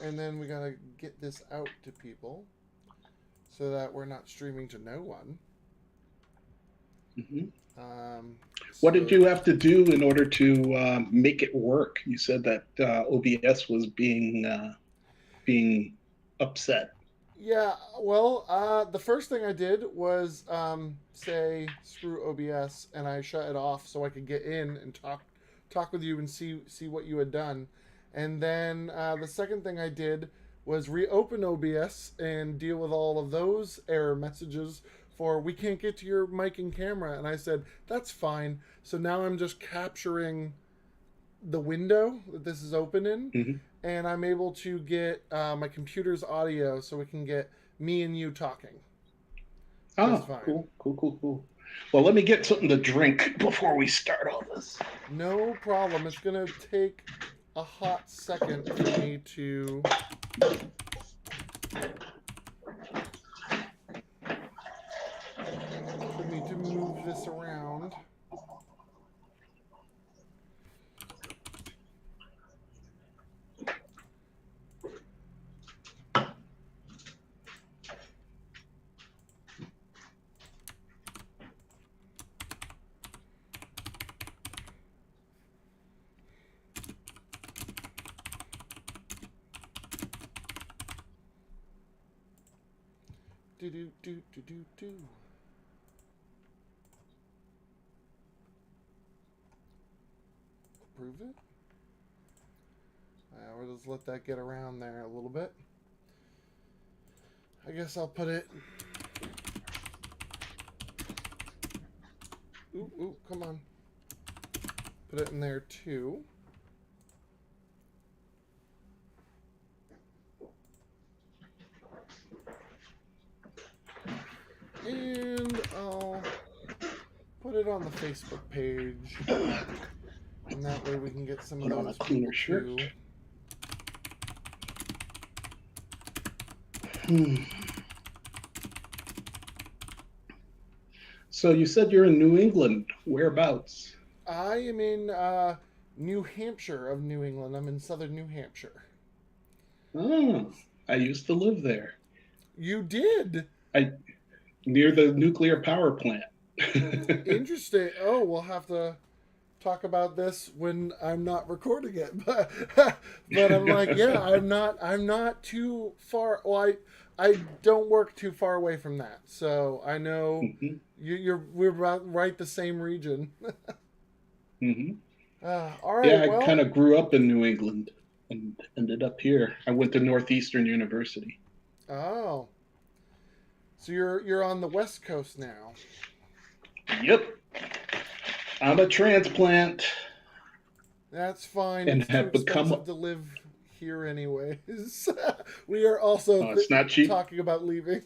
and then we gotta get this out to people so that we're not streaming to no one. Hmm. Um, What did so you have to do in order to make it work? You said that OBS was being upset. yeah, well, the first thing I did was say screw OBS, and I shut it off so I could get in and talk with you and see what you had done. And then the second thing I did was reopen OBS and deal with all of those error messages for we can't get to your mic and camera. And I said that's fine. So now I'm just capturing the window that this is open in, Hmm. and I'm able to get my computer's audio so we can get me and you talking just Oh, fine. cool, cool, cool, cool. Well, let me get something to drink before we start all this. No problem. It's gonna take a hot second for me to move this around. Do do do do do do. Approve it. We'll just let that get around there a little bit. I guess I'll put it. Ooh, ooh, come on. Put it in there too. And I'll put it on the Facebook page. And that way we can get some of Put on a those cleaner people shirt. too. Hmm. So you said you're in New England. Whereabouts? I am in New Hampshire of New England. I'm in southern New Hampshire. Oh, I used to live there. You did? I near the nuclear power plant. Interesting. Oh, we'll have to talk about this when I'm not recording it. But I'm like, yeah, I'm not too far. Well, I don't work too far away from that, so I know Hmm. we're right the same region. Hmm. All right. Yeah, I Well, kind of grew up in New England and ended up here. I went to Northeastern University. oh, so you're on the West Coast now. Yep, I'm a transplant That's fine. and It's too have become. expensive to live here, anyways. We are also It's not cheap. talking about leaving.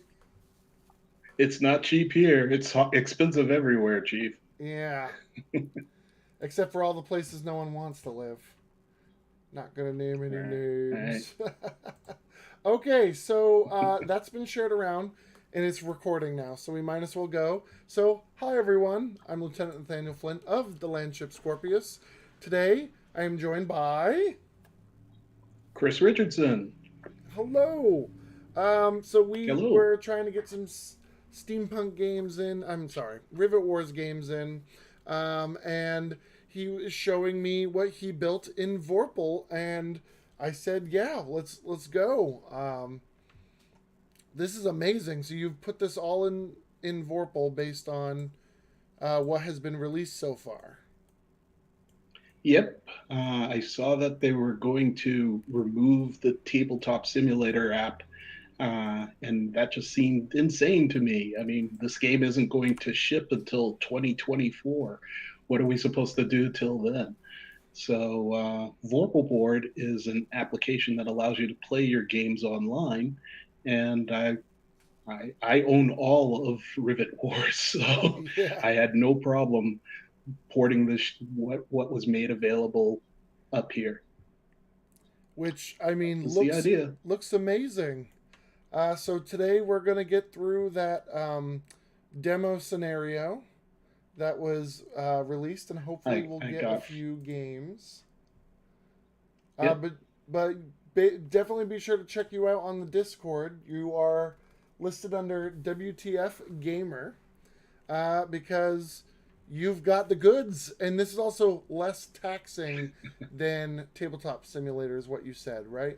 It's not cheap here. It's expensive everywhere, Chief. Yeah, except for all the places no one wants to live. Not gonna name any All right. names. Okay, so that's been shared around and it's recording now, so we might as well go. So, hi everyone. I'm Lieutenant Nathaniel Flint of the Landship Scorpius. Today, I am joined by. Chris Richardson. Hello. So we Hello. were trying to get some steampunk games in. I'm sorry, Rivet Wars games in, and he was showing me what he built in Vorpal, and I said, "Yeah, let's go." This is amazing. So you've put this all in Vorpal based on what has been released so far. Yep. I saw that they were going to remove the tabletop simulator app, and that just seemed insane to me. I mean, this game isn't going to ship until 2024. What are we supposed to do till then? So, Vorpal Board is an application that allows you to play your games online, and I own all of Rivet Wars, so Yeah, I had no problem porting this what was made available up here. which I mean Was the idea? looks amazing. So today we're gonna get through that demo scenario that was released, and hopefully we'll I get a got few games. yep. But but definitely be sure to check you out on the Discord. You are listed under WTF Gamer because you've got the goods, and this is also less taxing than Tabletop Simulator, is what you said, right?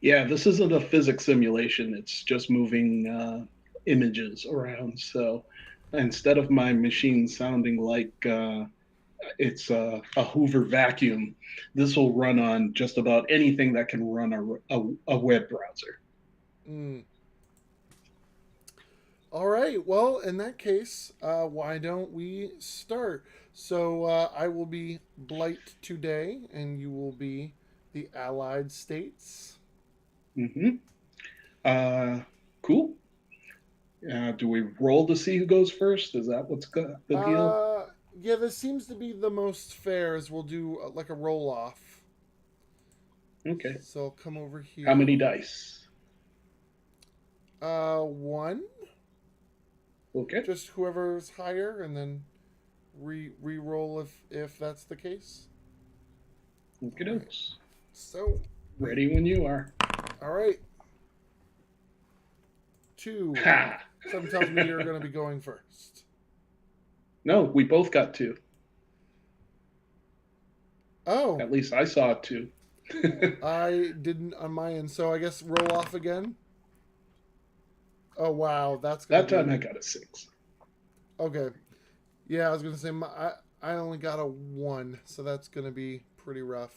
Yeah, this isn't a physics simulation. It's just moving images around. So instead of my machine sounding like it's a Hoover vacuum, this will run on just about anything that can run a web browser. Mm. All right. Well, in that case, why don't we start? So I will be Blight today, and you will be the Allied States. Hmm. Uh, cool. Do we roll to see who goes first? Is that the deal? Uh, yeah, this seems to be the most fair. As we'll do like a roll off. Okay. So I'll come over How here. many dice? One. Okay. Just whoever's higher, and then re-roll if that's the case. Okay, All right. dokes. So, Ready when you are. all right. Two. Ha! Something tells me you're going to be going first. No, we both got two. Oh, At least I saw two. I didn't on my end. So I guess roll off again. Oh wow, that's gonna That time be I got a 6. okay. Yeah, I was gonna say I only got a 1, so that's gonna be pretty rough.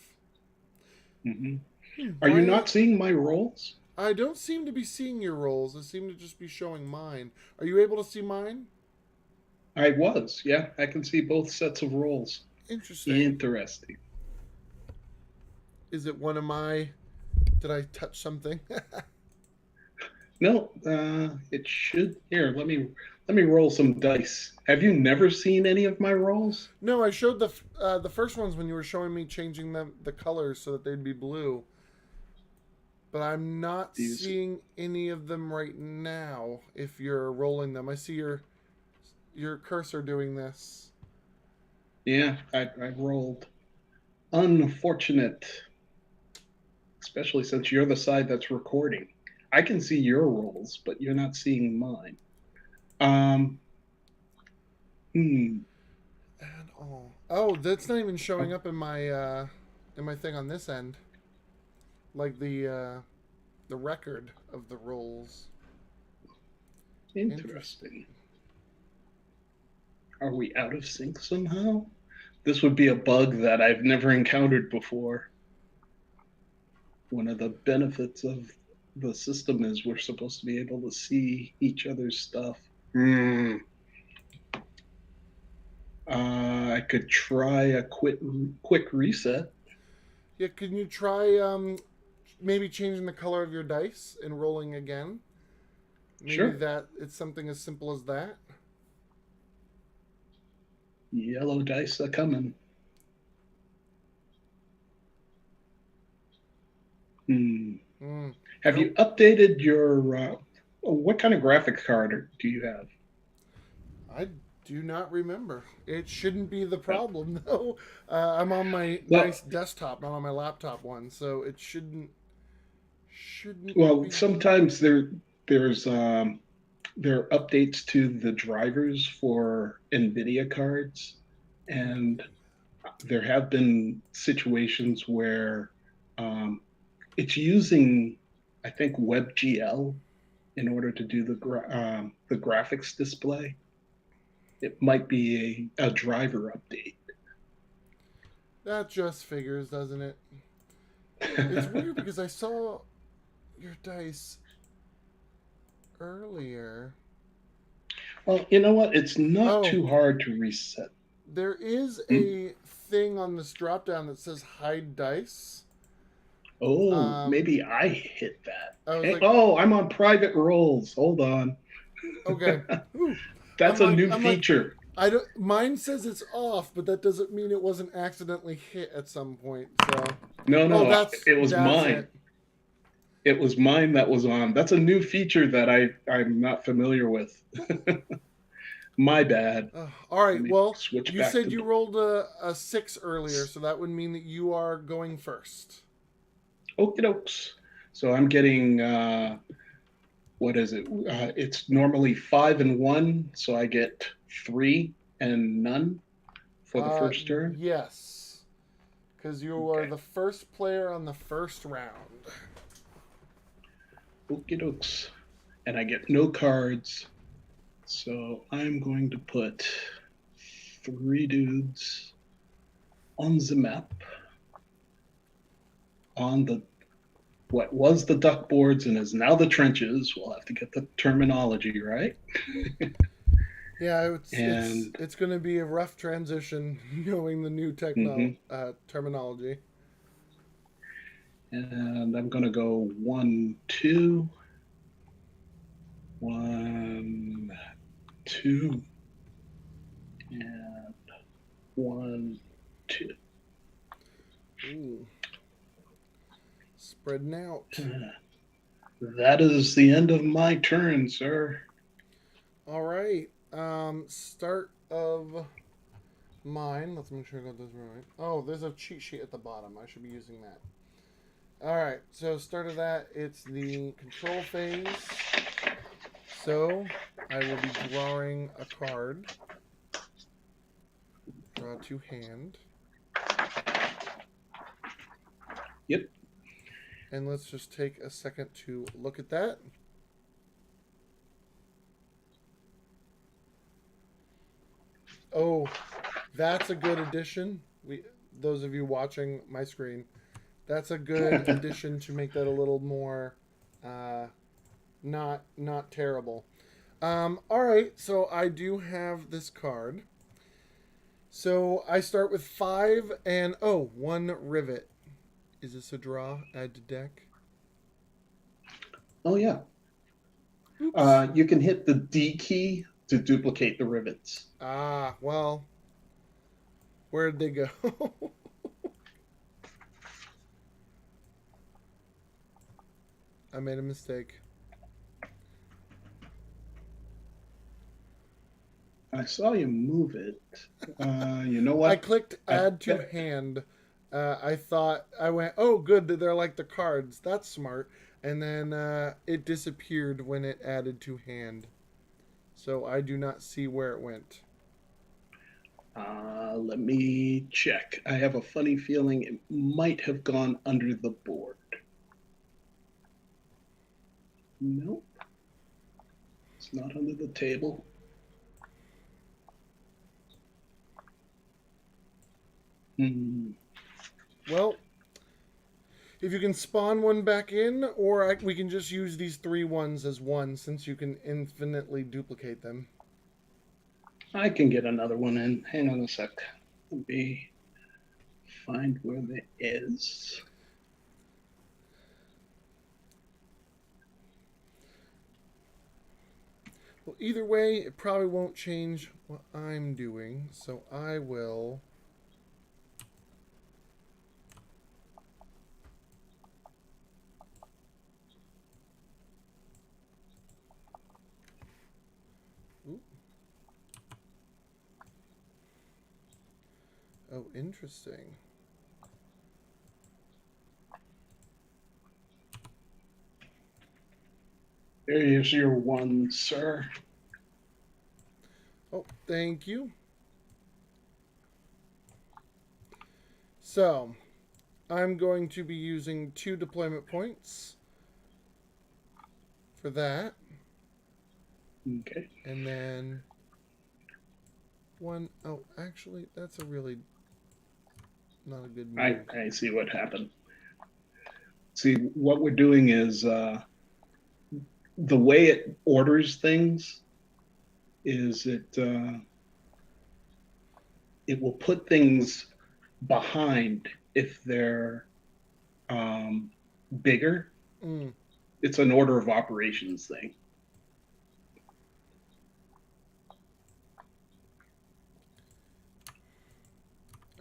Hmm. Hmm, Are you why? not seeing my rolls? I don't seem to be seeing your rolls. I seem to just be showing mine. Are you able to see mine? I was. Yeah, I can see both sets of rolls. Interesting. Interesting. Is it one of my? Did I touch something? No, it should. Here, let me roll some dice. Have you never seen any of my rolls? No, I showed the first ones when you were showing me changing them the colors so that they'd be blue. But I'm not These. seeing any of them right now. If you're rolling them, I see your cursor doing this. Yeah, I rolled. Unfortunate, especially since you're the side that's recording. I can see your rolls, but you're not seeing mine. Um, hmm. And all. Oh, that's not even showing up in my thing on this end. Like the record of the rolls. Interesting. Interesting. Are we out of sync somehow? This would be a bug that I've never encountered before. One of the benefits of the system is we're supposed to be able to see each other's stuff. Hmm. I could try a quick reset. Yeah, can you try maybe changing the color of your dice and rolling again? Maybe Sure. that it's something as simple as that. Yellow dice are coming. Hmm. Mm. Have you Nope. updated your? What kind of graphic card do you have? I do not remember. It shouldn't be the problem though. I'm on my Well, nice desktop, not on my laptop one, so it shouldn't well, be. sometimes there are updates to the drivers for NVIDIA cards, and there have been situations where um, it's using, I think, WebGL in order to do the graphics display. It might be a driver update. That just figures, doesn't it? It's weird because I saw your dice earlier. Well, you know what? It's not Oh, too hard to reset. there is Hmm? a thing on this drop down that says hide dice. Oh, Um, maybe I hit that. I was Hey, like, oh, I'm on private rolls. Hold on. okay. Ooh. That's a new I'm like, feature. I don't. Mine says it's off, but that doesn't mean it wasn't accidentally hit at some point. So, No, oh, no, it was that's mine. it. It was mine that was on. That's a new feature that I'm not familiar with. My bad. All Let right. me Well, switch you back said to. you rolled a 6 earlier, so that would mean that you are going first. Okie dokes. So I'm getting what is it? It's normally 5 and 1, so I get 3 and none for the first turn. Yes, because you are Okay. the first player on the first round. Okie dokes. And I get no cards. So I'm going to put 3 dudes on the map on the what was the duck boards and is now the trenches. We'll have to get the terminology right. Yeah, And it's going to be a rough transition knowing the new mhm. terminology. And I'm gonna go 1, 2, 1, 2, and 1, 2. Ooh, spreading out. That is the end of my turn, sir. All right. Start of mine. Let's make sure I got this right. Oh, there's a cheat sheet at the bottom. I should be using that. All right. So start of that. It's the control phase. So I will be drawing a card. Draw to hand. Yep. And let's just take a second to look at that. Oh, that's a good addition. Those of you watching my screen, that's a good addition to make that a little more, uh, not terrible. All right, so I do have this card. So I start with 5 and oh, 1 rivet. Is this a draw? Add to deck. Oh yeah. Oops. You can hit the D key to duplicate the rivets. Ah, well, where'd they go? I made a mistake. I saw you move it. You know I what? clicked I add to bet. hand. I thought I went, oh, good, they're like the cards. That's smart. And then it disappeared when it added to hand. So I do not see where it went. Let me check. I have a funny feeling it might have gone under the board. Nope, it's not under the table. Hmm. Well, if you can spawn one back in, or we can just use these 3 ones as one since you can infinitely duplicate them. I can get another one in. Hang on a sec. Let me find where that is. Well, either way, it probably won't change what I'm doing. So I will. Ooh. Oh, interesting. There's your one, sir. Oh, thank you. So, I'm going to be using 2 deployment points for that. Okay. And then one oh, actually, that's a really not a good move. I see what happened. See, what we're doing is the way it orders things is it will put things behind if they're um, bigger. Mm. It's an order of operations thing.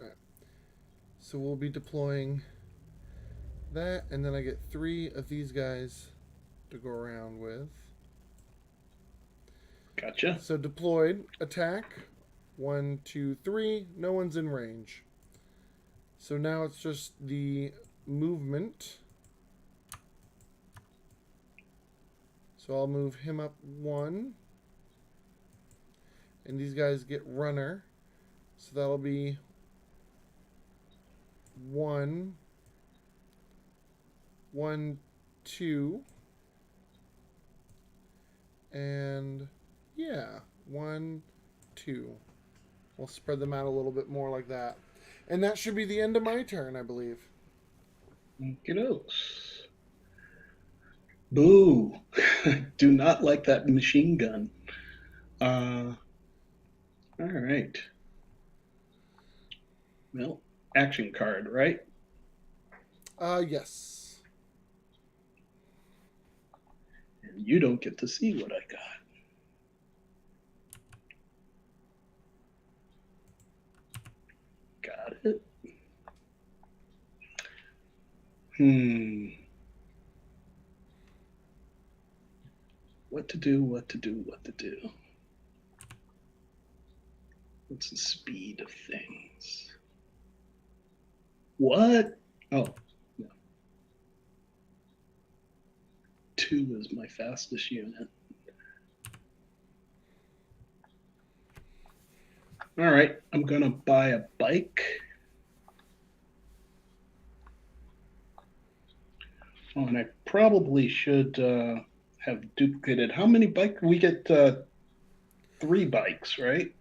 All right. So we'll be deploying that, and then I get 3 of these guys to go around with. Gotcha. So deployed, attack, 1, 2, 3. No one's in range. So now it's just the movement. So I'll move him up 1. And these guys get runner. So that'll be 1, 1, 2. And yeah, 1, 2. We'll spread them out a little bit more like that. And that should be the end of my turn, I believe. Okey-dokes. Boo. Do not like that machine gun. All right. Well, action card, right? Yes. And you don't get to see what I got. Got it. What to do, what to do, what to do. What's the speed of things? What? Oh, no. 2 is my fastest unit. All right, I'm gonna buy a bike. Oh, and I probably should have duplicated. How many bikes? We get 3 bikes, right?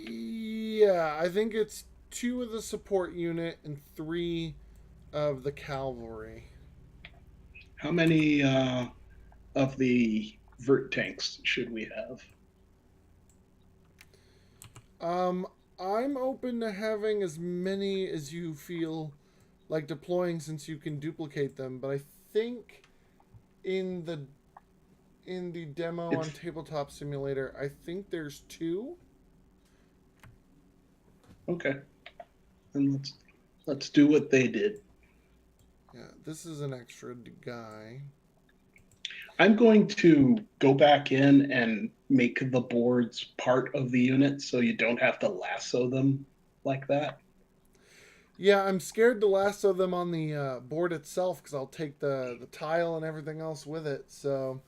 Yeah, I think it's 2 of the support unit and 3 of the cavalry. How many of the vert tanks should we have? I'm open to having as many as you feel like deploying since you can duplicate them, but I think in the demo on It's Tabletop Simulator, I think there's 2. okay. Then let's do what they did. Yeah, this is an extra guy. I'm going to go back in and make the boards part of the unit so you don't have to lasso them like that. Yeah, I'm scared to lasso them on the board itself because I'll take the tile and everything else with it. So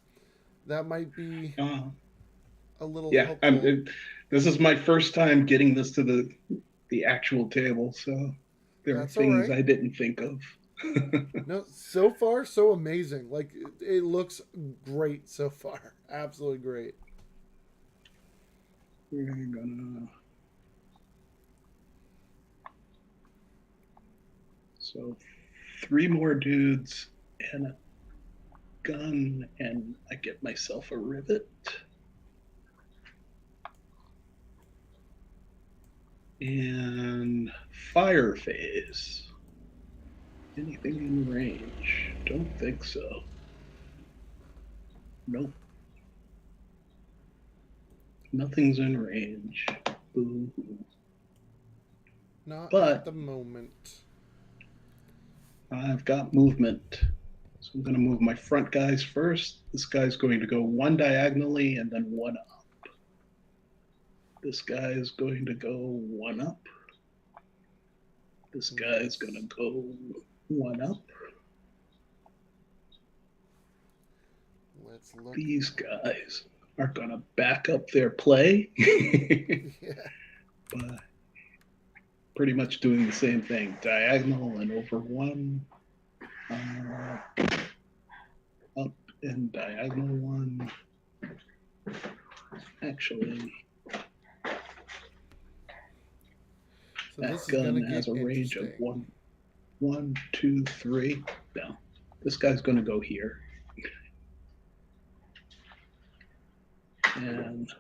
that might be Uh, a little yeah, helpful. this is my first time getting this to the actual table, so there are That's all things right. I didn't think of. No, so far so amazing. Like it looks great so far. Absolutely great. We're gonna so 3 more dudes and a gun, and I get myself a rivet. And fire phase. Anything in range? Don't think so. Nope. Nothing's in range. Boo. Not at But the moment. I've got movement. So I'm going to move my front guys first. This guy's going to go 1 diagonally and then 1 up. This guy is going to go 1 up. This guy is going to go 1 up. Let's look. These guys are going to back up their play. Yeah. But pretty much doing the same thing. Diagonal and over 1. Up and diagonal 1. Actually, So that this is gun gonna has get a range of interesting. 1, 2, 3. No, this guy's going to go here. And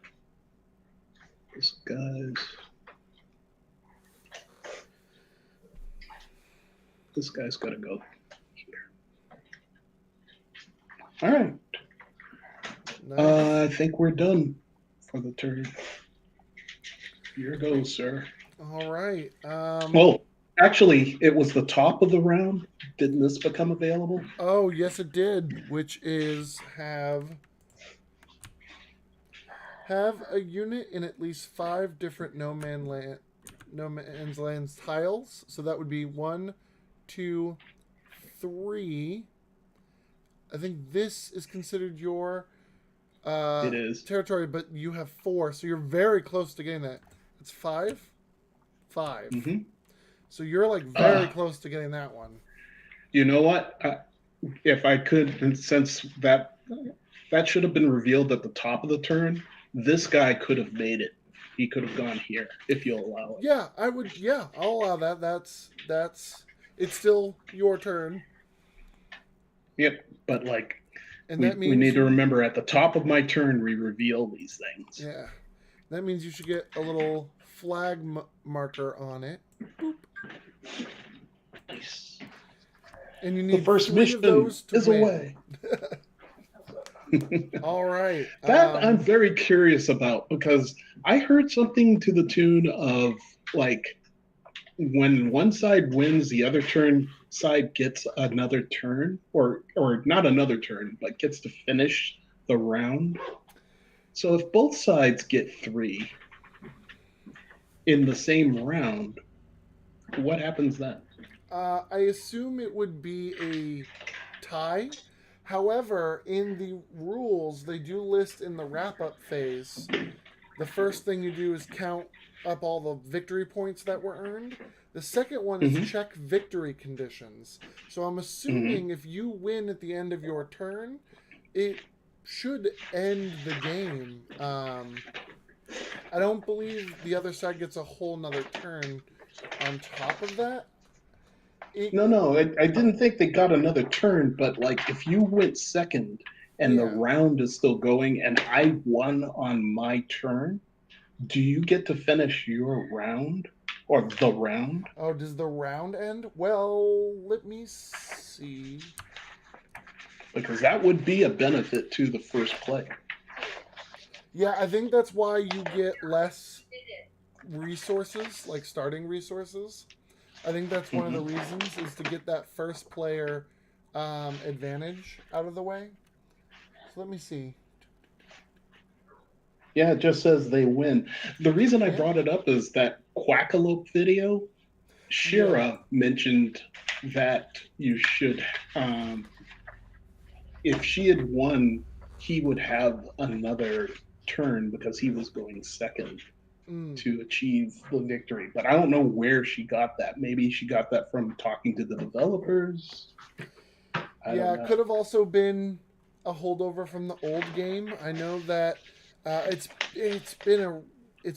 this guy's going to go here. All right. Nice. I think we're done for the turn. Here goes, sir. All right. Well, actually, it was the top of the round. Didn't this become available? Oh, yes, it did. Which is have a unit in at least 5 different no man's land tiles. So that would be 1, 2, 3. I think this is considered your It is. territory, but you have 4, so you're very close to getting that. It's 5? 5. Mm-hmm. So you're like very close to getting that one. You know what? If I could, and since that should have been revealed at the top of the turn, this guy could have made it. He could have gone here if you'll allow it. Yeah, I would. Yeah, I'll allow that. That's. It's still your turn, Yep. But like, and that we means need to you. remember at the top of my turn we reveal these things. Yeah, that means you should get a little flag marker on it. Boop. Nice. And you The need first 3 of mission those to is win. away. All right. That I'm very curious about because I heard something to the tune of like when one side wins, the other side gets another turn, or not another turn, but gets to finish the round. So if both sides get 3 in the same round, what happens then? I assume it would be a tie. However, in the rules, they do list in the wrap up phase, the first thing you do is count up all the victory points that were earned. The second one is Mm-hmm. check victory conditions. So I'm assuming Mm-hmm. if you win at the end of your turn, it should end the game. I don't believe the other side gets a whole nother turn on top of that. No, I didn't think they got another turn, but like if you went second and the Yeah. round is still going and I won on my turn, do you get to finish your round or the round? Oh, does the round end? Well, let me see. Because that would be a benefit to the first player. Yeah, I think that's why you get less resources, like starting resources. I think that's one of the Mm-hmm. reasons is to get that first player advantage out of the way. So let me see. Yeah, it just says they win. The reason I Yeah, brought it up is that Quackalope video. yeah. Shira mentioned that you should, um, if she had won, he would have another turn because he was going second Mm. to achieve the victory. But I don't know where she got that. Maybe she got that from talking to the developers. I Yeah, don't it know. could have also been a holdover from the old game. I know that it's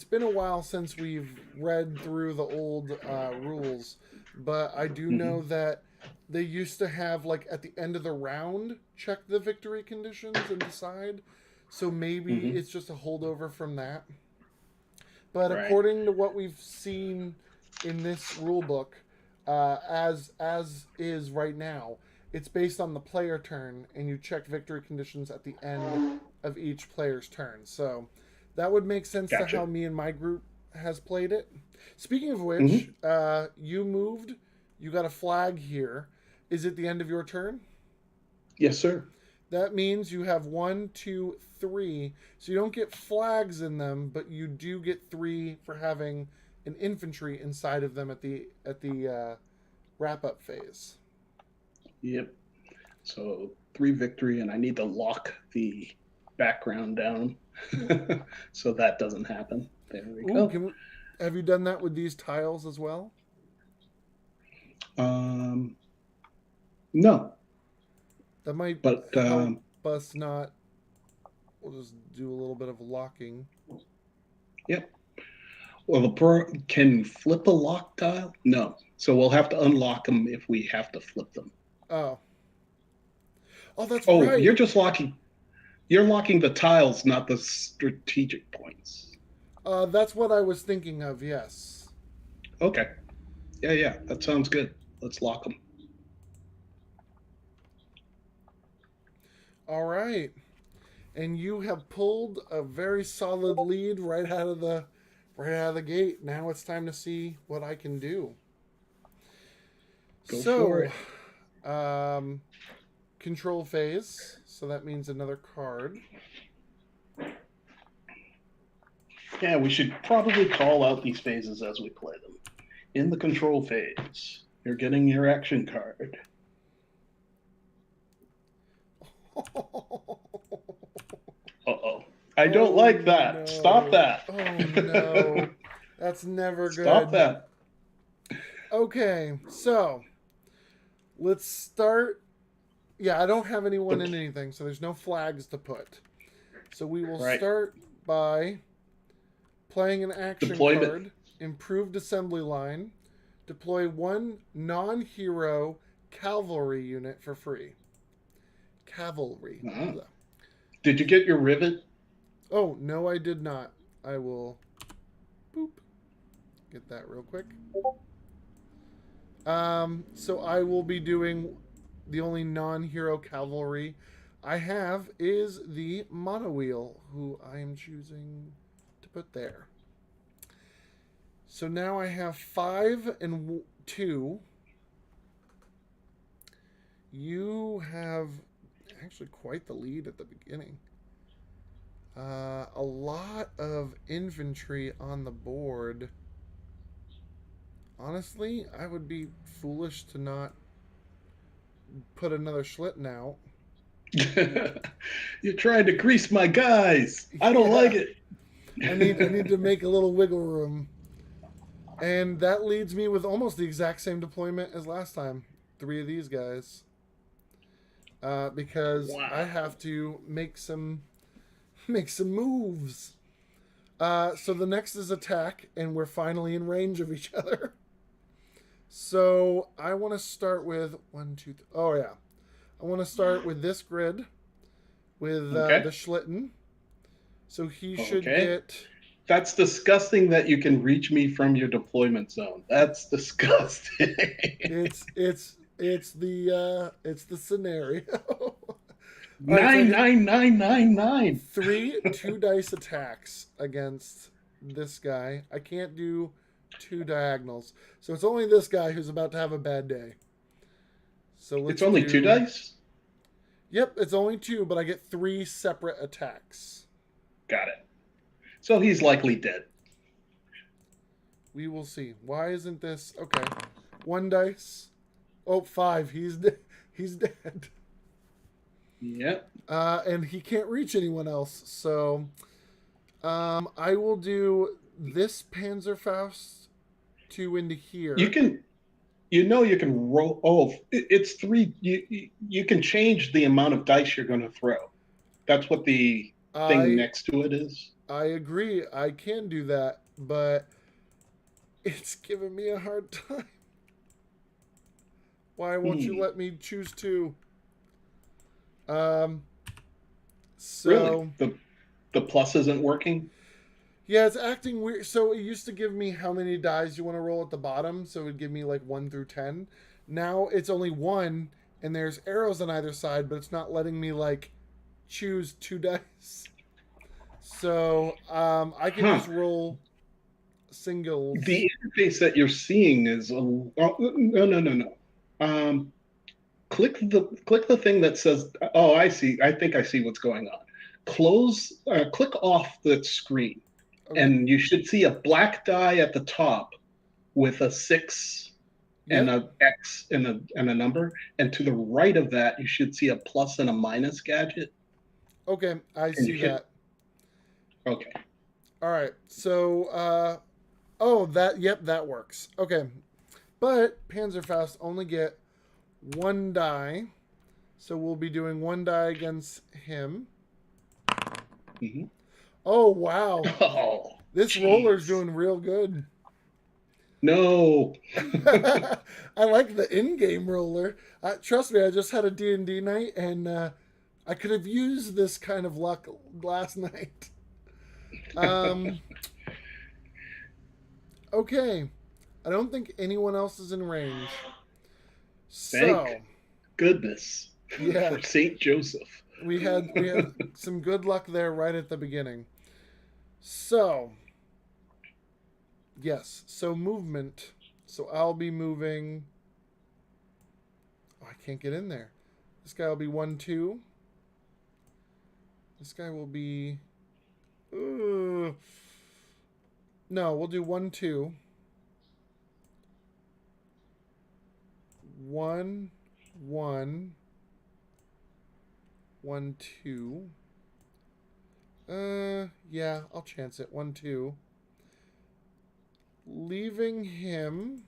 been a while since we've read through the old rules, but I do know Mm-hmm. that they used to have like at the end of the round check the victory conditions and decide. So maybe Mm-hmm. it's just a holdover from that. But Right. according to what we've seen in this rule book, as is right now, it's based on the player turn, and you check victory conditions at the end of each player's turn. So that would make sense to Gotcha. how me and my group has played it. Speaking of which, Mm-hmm. you moved. You got a flag here. Is it the end of your turn? Yes, sir. That means you have 1, 2, 3. So you don't get flags in them, but you do get 3 for having an infantry inside of them at the wrap up phase. Yep. So 3 victory, and I need to lock the background down so that doesn't happen. There we Ooh, go. have you done that with these tiles as well? Um, no, That might but help us not. We'll just do a little bit of locking. yep. Well, the pro can flip a lock tile. No, so we'll have to unlock them if we have to flip them. Oh, oh, that's Oh, you're right. just locking. You're locking the tiles, not the strategic points. That's what I was thinking of. Yes. Okay. Yeah, yeah, that sounds good. Let's lock them. All right. And you have pulled a very solid lead right out of the gate. Now it's time to see what I can do. Go for So, it. um, control phase. So that means another card. Yeah, we should probably call out these phases as we play them. In the control phase, you're getting your action card. Uh I don't Oh like that. Stop no. that. Oh no. That's never Stop good. that. Okay, so let's start. Yeah, I don't have anyone in De- anything, so there's no flags to put. So we will right. start by playing an action Deployment. card, improved assembly line, deploy one non hero cavalry unit for free. Cavalry. Uh-huh. Did you get your rivet? Oh, no, I did not. I will boop, get that real quick. So I will be doing the only non-hero cavalry I have is the monowheel, who I am choosing to put there. So now I have 5 and 2. You have actually quite the lead at the beginning. A lot of infantry on the board. Honestly, I would be foolish to not put another Schlitten out. You're trying to grease my guys. I don't like Yeah, it. I need to make a little wiggle room. And that leads me with almost the exact same deployment as last time. 3 of these guys. Because I Wow. have to make some moves. So the next is attack, and we're finally in range of each other. So I want to start with one, two. Oh yeah, I want to start with this grid with Okay. the Schlitten. So he should Okay. get. That's disgusting that you can reach me from your deployment zone. That's disgusting. It's the scenario. All right, so I Nine, get nine, nine, nine, nine. three 2 dice attacks against this guy. I can't do 2 diagonals, so it's only this guy who's about to have a bad day. So It's let's only two do. dice? Yep, it's only 2, but I get 3 separate attacks. Got it. So he's likely dead. We will see. Why isn't this okay? 1 dice. Oh, 5. He's dead. Yep. And he can't reach anyone else. So, I will do this Panzerfaust 2 into You here. can you can roll. Oh, it's three. You can change the amount of dice you're going to throw. That's what the thing I next to it is. I agree. I can do that, but it's giving me a hard time. Why won't you Hmm. let me choose 2? Um, Really, so the plus isn't working. yeah, it's acting weird. So it used to give me how many dice you want to roll at the bottom, so it would give me like 1 through 10. Now it's only 1, and there's arrows on either side, but it's not letting me like choose 2 dice. So I can Huh. just roll singles. The interface that you're seeing is oh, no, no, no, no. Um, click the thing that says. Oh, I see. I think I see what's going on. Click off the screen, Okay. and you should see a black die at the top with a 6 and Yep. a X and a number. And to the right of that, you should see a plus and a minus gadget. Okay, I And see you should that. okay. All right. So oh, that yep, that works. Okay. But Panzerfaust only get 1 die. So we'll be doing 1 die against him. Mm-hmm. Oh wow. Oh, This roller's jeez. doing real good. No. I like the in-game roller. Trust me, I just had a D&D night, and I could have used this kind of luck last night. Um, okay. I don't think anyone else is in range. Thank So, goodness yeah, for Saint Joseph. we had some good luck there right at the beginning. So, yes. So movement. So I'll be moving. Oh, I can't get in there. This guy will be 1, 2. This guy will be. No, we'll do 1, 2. 1, 1, 1, 2. Yeah, I'll chance it. 1, 2. Leaving him.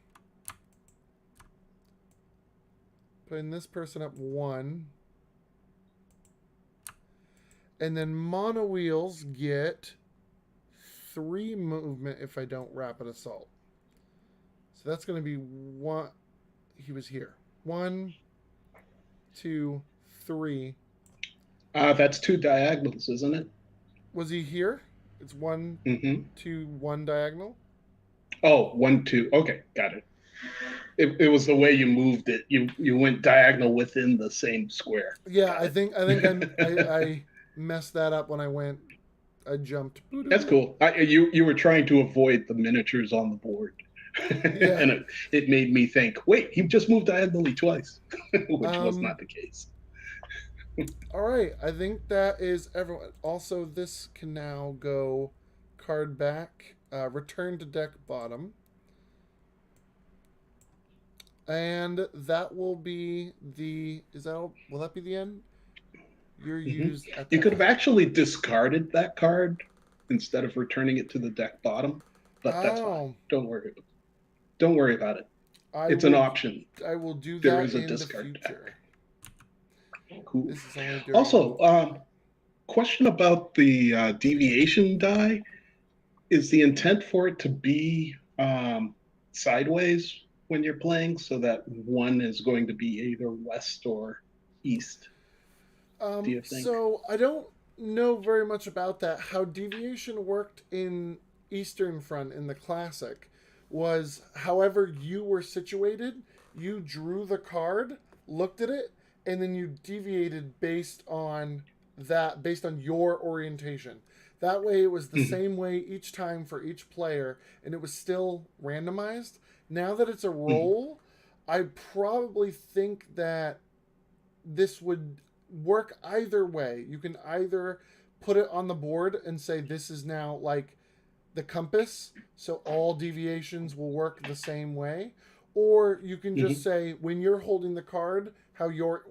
Putting this person up 1. And then mono wheels get 3 movement if I don't rapid assault. So that's going to be 1. He was here. 1, 2, 3. That's 2 diagonals, isn't it? Was he here? It's 1, Mm-hmm. 2, 1 diagonal. Oh, 1, 2. Okay, got it. It was the way you moved it. You went diagonal within the same square. Yeah, Got I it. think I messed that up when I jumped. That's cool. You were trying to avoid the miniatures on the board, Yeah. and it made me think. Wait, he just moved diagonally twice, which was Um. not the case. All right. I think that is everyone. Also, this can now go card back. Return to deck bottom. And that will be the. Is that all? Will that be the end? You're Mm-hmm. used at You the could have end. actually discarded that card instead of returning it to the deck bottom, but that's fine. Oh, Don't worry. Don't worry about it. I It's an will. option. I will do There that is a in the discard deck. future. Cool. This is only during. Also, question about the deviation die. Is the intent for it to be sideways when you're playing so that one is going to be either west or east, do you think? So I don't know very much about that. How deviation worked in Eastern Front in the classic was however you were situated, you drew the card, looked at it, and then you deviated based on your orientation. That way it was the Mhm, same way each time for each player and it was still randomized. Now that it's a mhm, roll, I probably think that this would work either way. You can either put it on the board and say this is now like the compass, so all deviations will work the same way, or you can just mhm. say when you're holding the card, how you're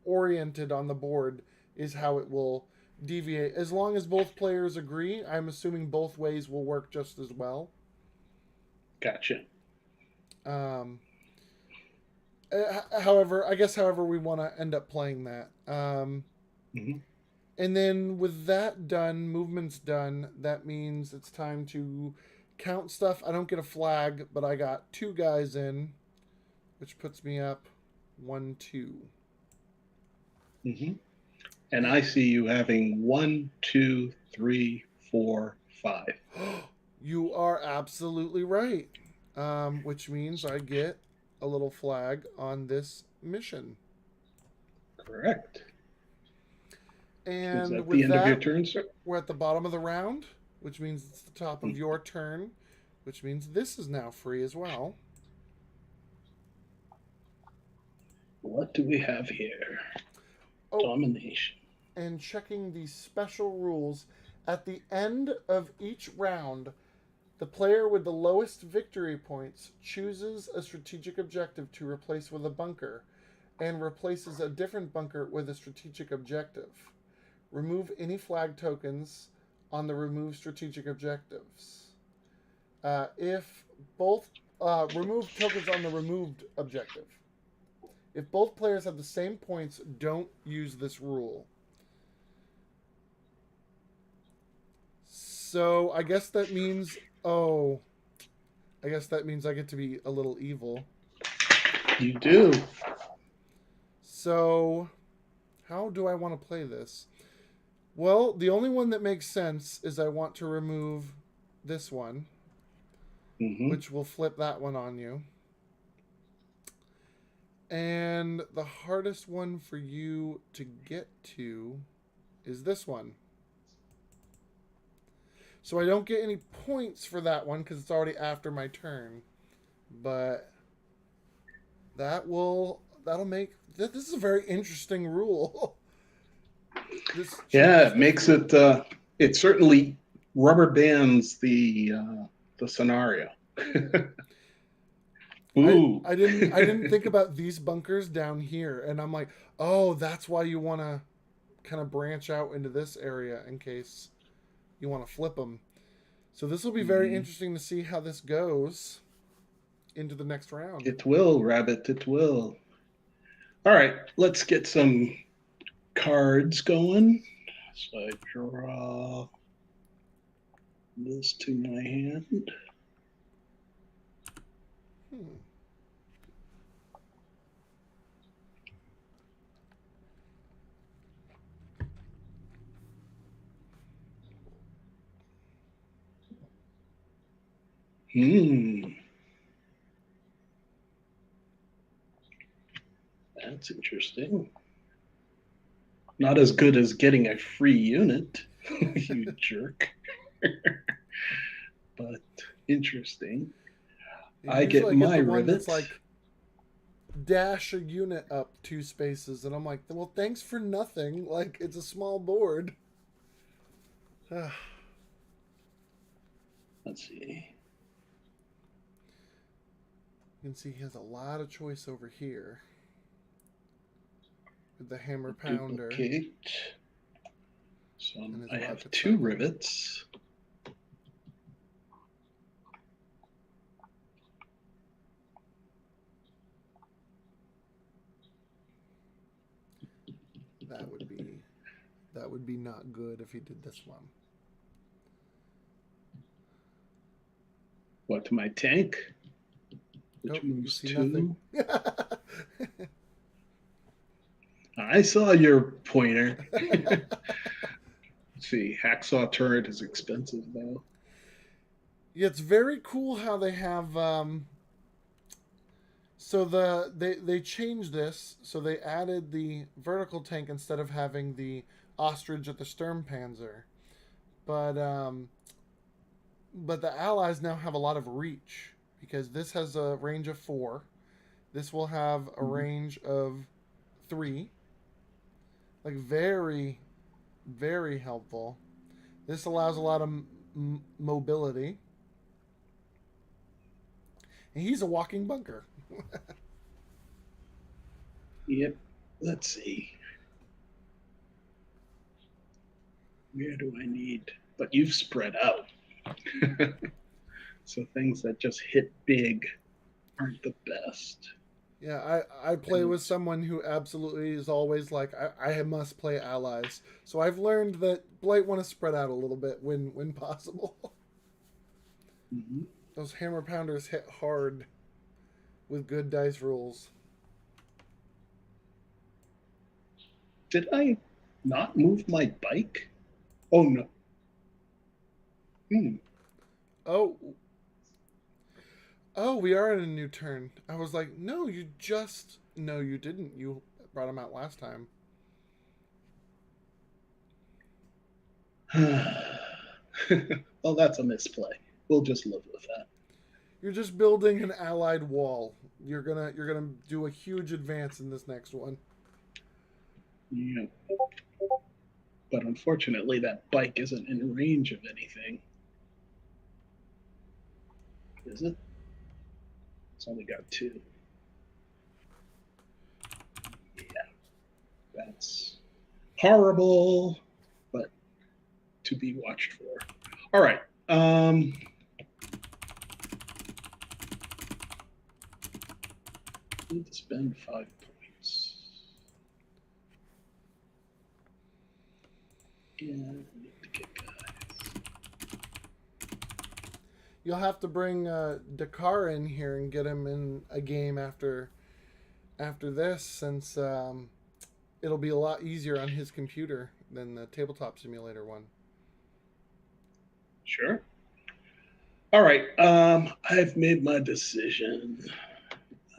oriented on the board is how it will deviate. As long as both players agree, I'm assuming both ways will work just as well. Gotcha. Um, however, I guess however we want to end up playing that. Mhm. And then with that done, movement's done, that means it's time to count stuff. I don't get a flag, but I got 2 guys in, which puts me up 1, 2. Mhm. And I And see you having 1, 2, 3, 4, 5. you are absolutely right. Which means I get a little flag on this mission. Correct. Is And that the with end of your that, turn, sir? we're at the bottom of the round, which means it's the top of Mm. your turn, which means this is now free as well. What do we have here? Oh, Domination. and checking the special rules. At the end of each round, the player with the lowest victory points chooses a strategic objective to replace with a bunker and replaces a different bunker with a strategic objective. Remove any flag tokens on the remove strategic objectives. If both remove tokens on the removed objective. If both players have the same points, don't use this rule. So I guess that means I guess that means I get to be a little evil. You do. So how do I want to play this? Well, the only one that makes sense is I want to remove this one, Hmm. which will flip that one on you. And the hardest one for you to get to is this one. So I don't get any points for that one because it's already after my turn. But that'll make this is a very interesting rule. This Yeah, changes it the makes feel. it. It certainly rubber bands the scenario. I Ooh. I didn't I didn't think about these bunkers down here, and I'm like, oh, that's why you want to kind of branch out into this area in case. you want to flip them. So this will be very Mhm. interesting to see how this goes into the next round. It will, Rabbit. It will. All right, let's get some cards going. So I draw this to my hand. Hmm. Hmm, that's interesting. Not as good as getting a free unit, you jerk, but interesting. I get Usually I get my the one that's Rivet. like dash a unit up 2 spaces, and I'm like, well, thanks for nothing. Like it's a small board. You Let's see. can see he has a lot of choice over here with the hammer pounder Duplicate. So and his I have rocket two cycle. rivets. That would be that would be not good if he did this one. What to my tank, which Nope, you moves see nothing. two. I saw your pointer. Let's see, hacksaw turret is expensive though. Yeah, it's very cool how they have so they changed this, so they added the vertical tank instead of having the ostrich at the Sturmpanzer. But but the allies now have a lot of reach because this has a range of 4. This will have a Mhm. range of 3. Like very helpful. This allows a lot of mobility. And he's a walking bunker. Yep. Let's see. Where do I need? But you've spread out. So things that just hit big aren't the best. Yeah, I play And with it's someone who absolutely is always like, I must play allies. So I've learned that Blight want to spread out a little bit when possible. mhm. Those hammer pounders hit hard with good dice rolls. Did I not move my bike? Oh no. Hmm. Oh, oh, we are in a new turn. I was like, no, you didn't. You brought him out last time. Well, that's a misplay. We'll just live with that. You're just building an allied wall. You're gonna do a huge advance in this next one. Yeah. But unfortunately, that bike isn't in range of anything, is it? It's only got two. Yeah, that's horrible, but to be watched for. All right. Need to spend 5 points. Yeah, I need to get guys. You'll have to bring Dakar in here and get him in a game after this, since it'll be a lot easier on his computer than the tabletop simulator one. Sure. All right. I've made my decision.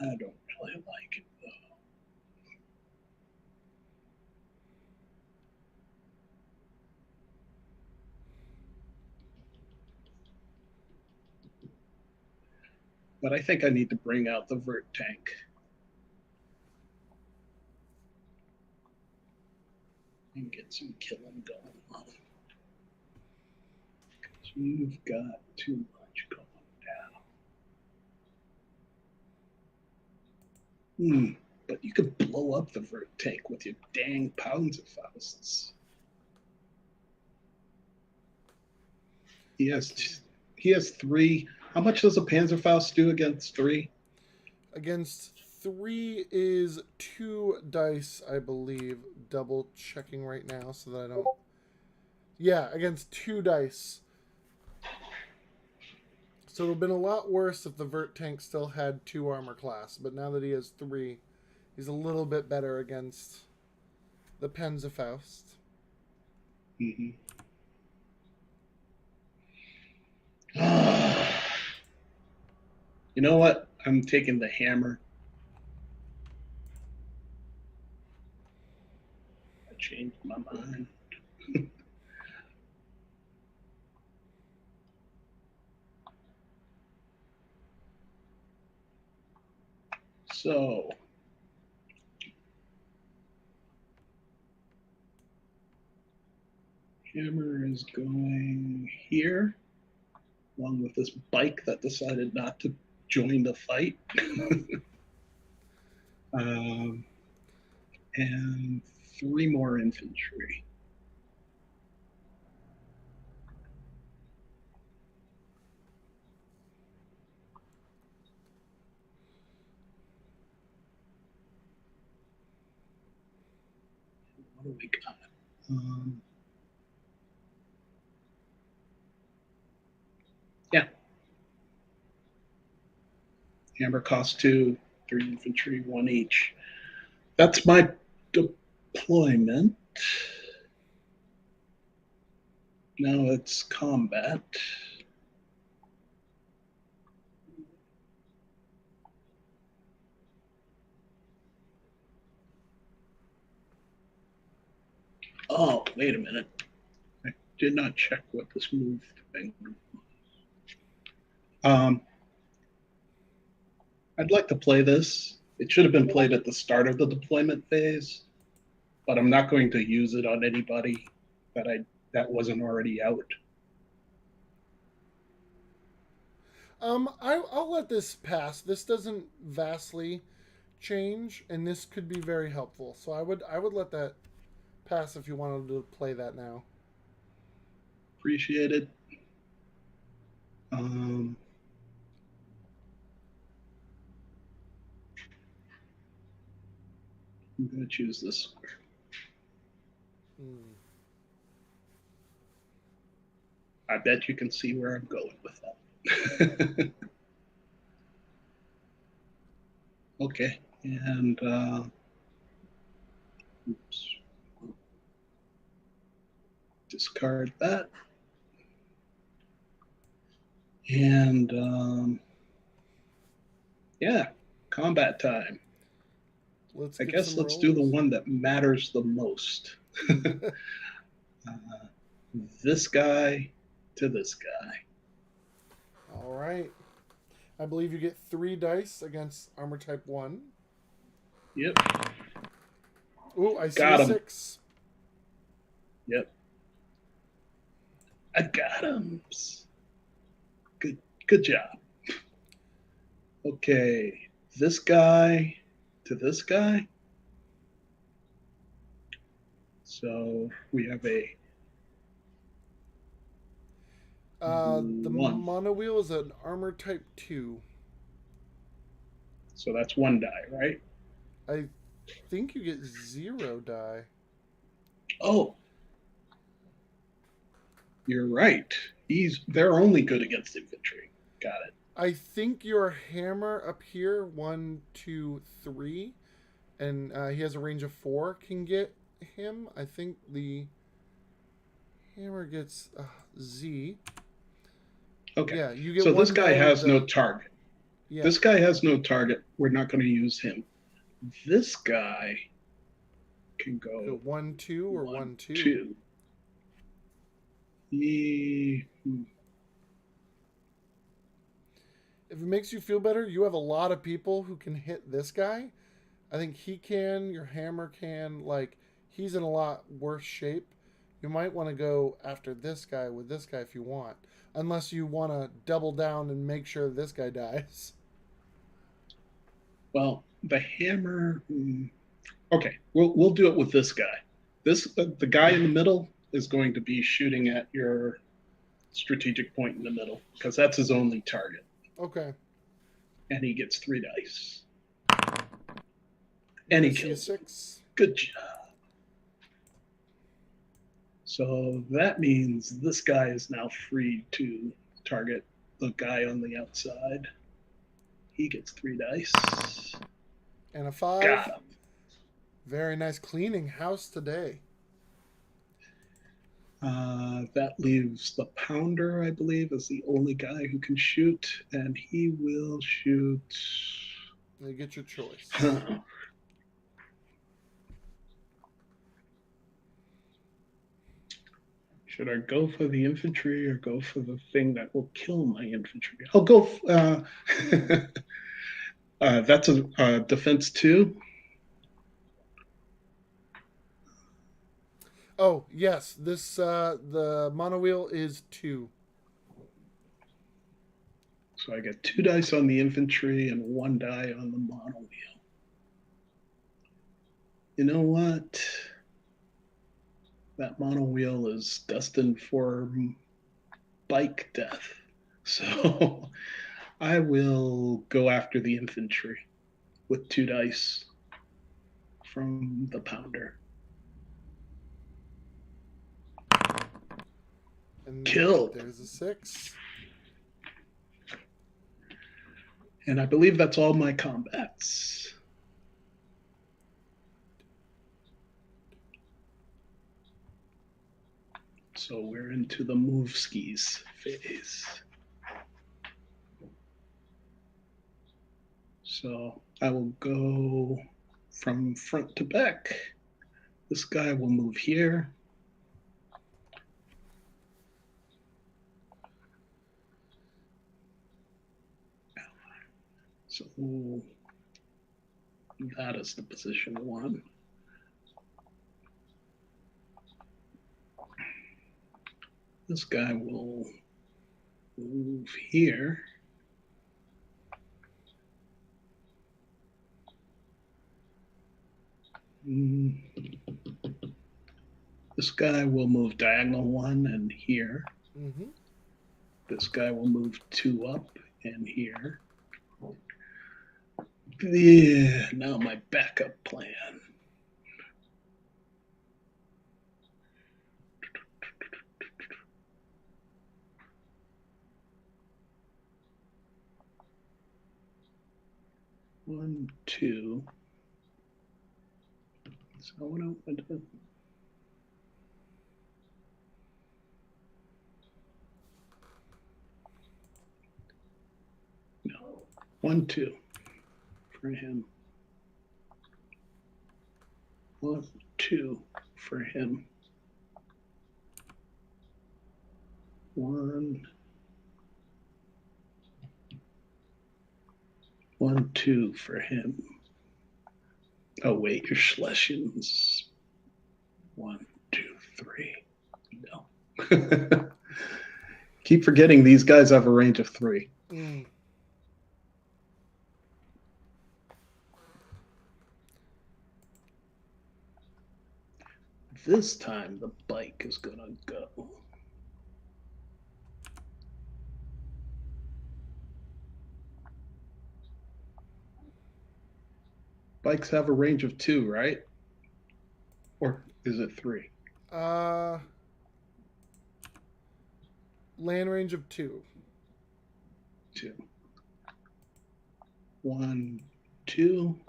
I don't really like it though. But I think I need to bring out the vert tank and get some killing going on. You've got too much going on. But you could blow up the vert tank with your dang pounds of fausts. He I has can he has three. How much does a Panzerfaust do against three? against three is two dice, I believe. Double checking right now so that I don't. Yeah, against two dice. So it would have been a lot worse if the Vert tank still had two armor class, but now that he has three, he's a little bit better against the Panzerfaust. Mm-hmm. You know what? I'm taking the hammer. I changed my mind. So, hammer is going here, along with this bike that decided not to join the fight. um, and three more infantry. What do we got? Yeah, hammer costs two, three infantry, one each. That's my deployment. Now it's combat. Oh, wait a minute. I did not check what this move thing. Um, I'd like to play this. It should have been played at the start of the deployment phase, but I'm not going to use it on anybody that wasn't already out. I'll let this pass. This doesn't vastly change, and this could be very helpful. So I would let that pass if you wanted to play that now. Appreciated. Um, I'm going to choose this square. Hmm. I bet you can see where I'm going with that. Okay, and oops, discard that. And yeah, combat time. Let's I get guess some let's do the rolls. one that matters the most. uh, this guy to this guy. All right. I believe you get three dice against armor type one. Yep, Ooh, I see a got him. six. Yep, I got him. Good, good job. Okay, this guy to this guy. So we have a The one. mono wheel is an armor type two. So that's one die, right? I think you get zero die. Oh, you're right. They're only good against infantry. Got it. I think your hammer up here, one, two, three, and he has a range of four, can get him. I think the hammer gets Z. Okay. Yeah, you get So this one guy die with has no the. target. Yeah, This guy has no target. We're not going to use him. This guy can go go one, two, or one, one, two. two. He, If it makes you feel better, you have a lot of people who can hit this guy. I think he can, your hammer can. Like, he's in a lot worse shape. You might want to go after this guy with this guy if you want. Unless you want to double down and make sure this guy dies. well, the hammer. Okay, we'll do it with this guy. The guy in the middle is going to be shooting at your strategic point in the middle, because that's his only target. Okay. And he gets 3 dice. You And he see a kills him. 6. Good job. So that means this guy is now free to target the guy on the outside. He gets 3 dice. And a 5. Got him. Very nice cleaning house today. That leaves the pounder, I believe, as the only guy who can shoot, and he will shoot. You get your choice. Should I go for the infantry or go for the thing that will kill my infantry? I'll go. That's a defense 2. Oh, yes. This the monowheel is 2. So I get 2 dice on the infantry and 1 die on the monowheel. You know what? That monowheel is destined for bike death. So I will go after the infantry with 2 dice from the pounder. And Killed. there's a 6. And I believe that's all my combats. So we're into the move skis phase. So I will go from front to back. This guy will move here. So that is the position 1. This guy will move here. This guy will move diagonal 1 and here. Mm-hmm. This guy will move 2 up and here. Yeah, now my backup plan. One, 2. So what I want to do. No. 1, 2 for him. 1, 2 for him. 1, 1, 2 for him. Oh wait, your Schlesians. 1, 2, 3. No. Keep forgetting these guys have a range of 3. This time the bike is gonna go. Bikes have a range of 2, right? Or is it 3? Land range of 2. 2. 1, 2.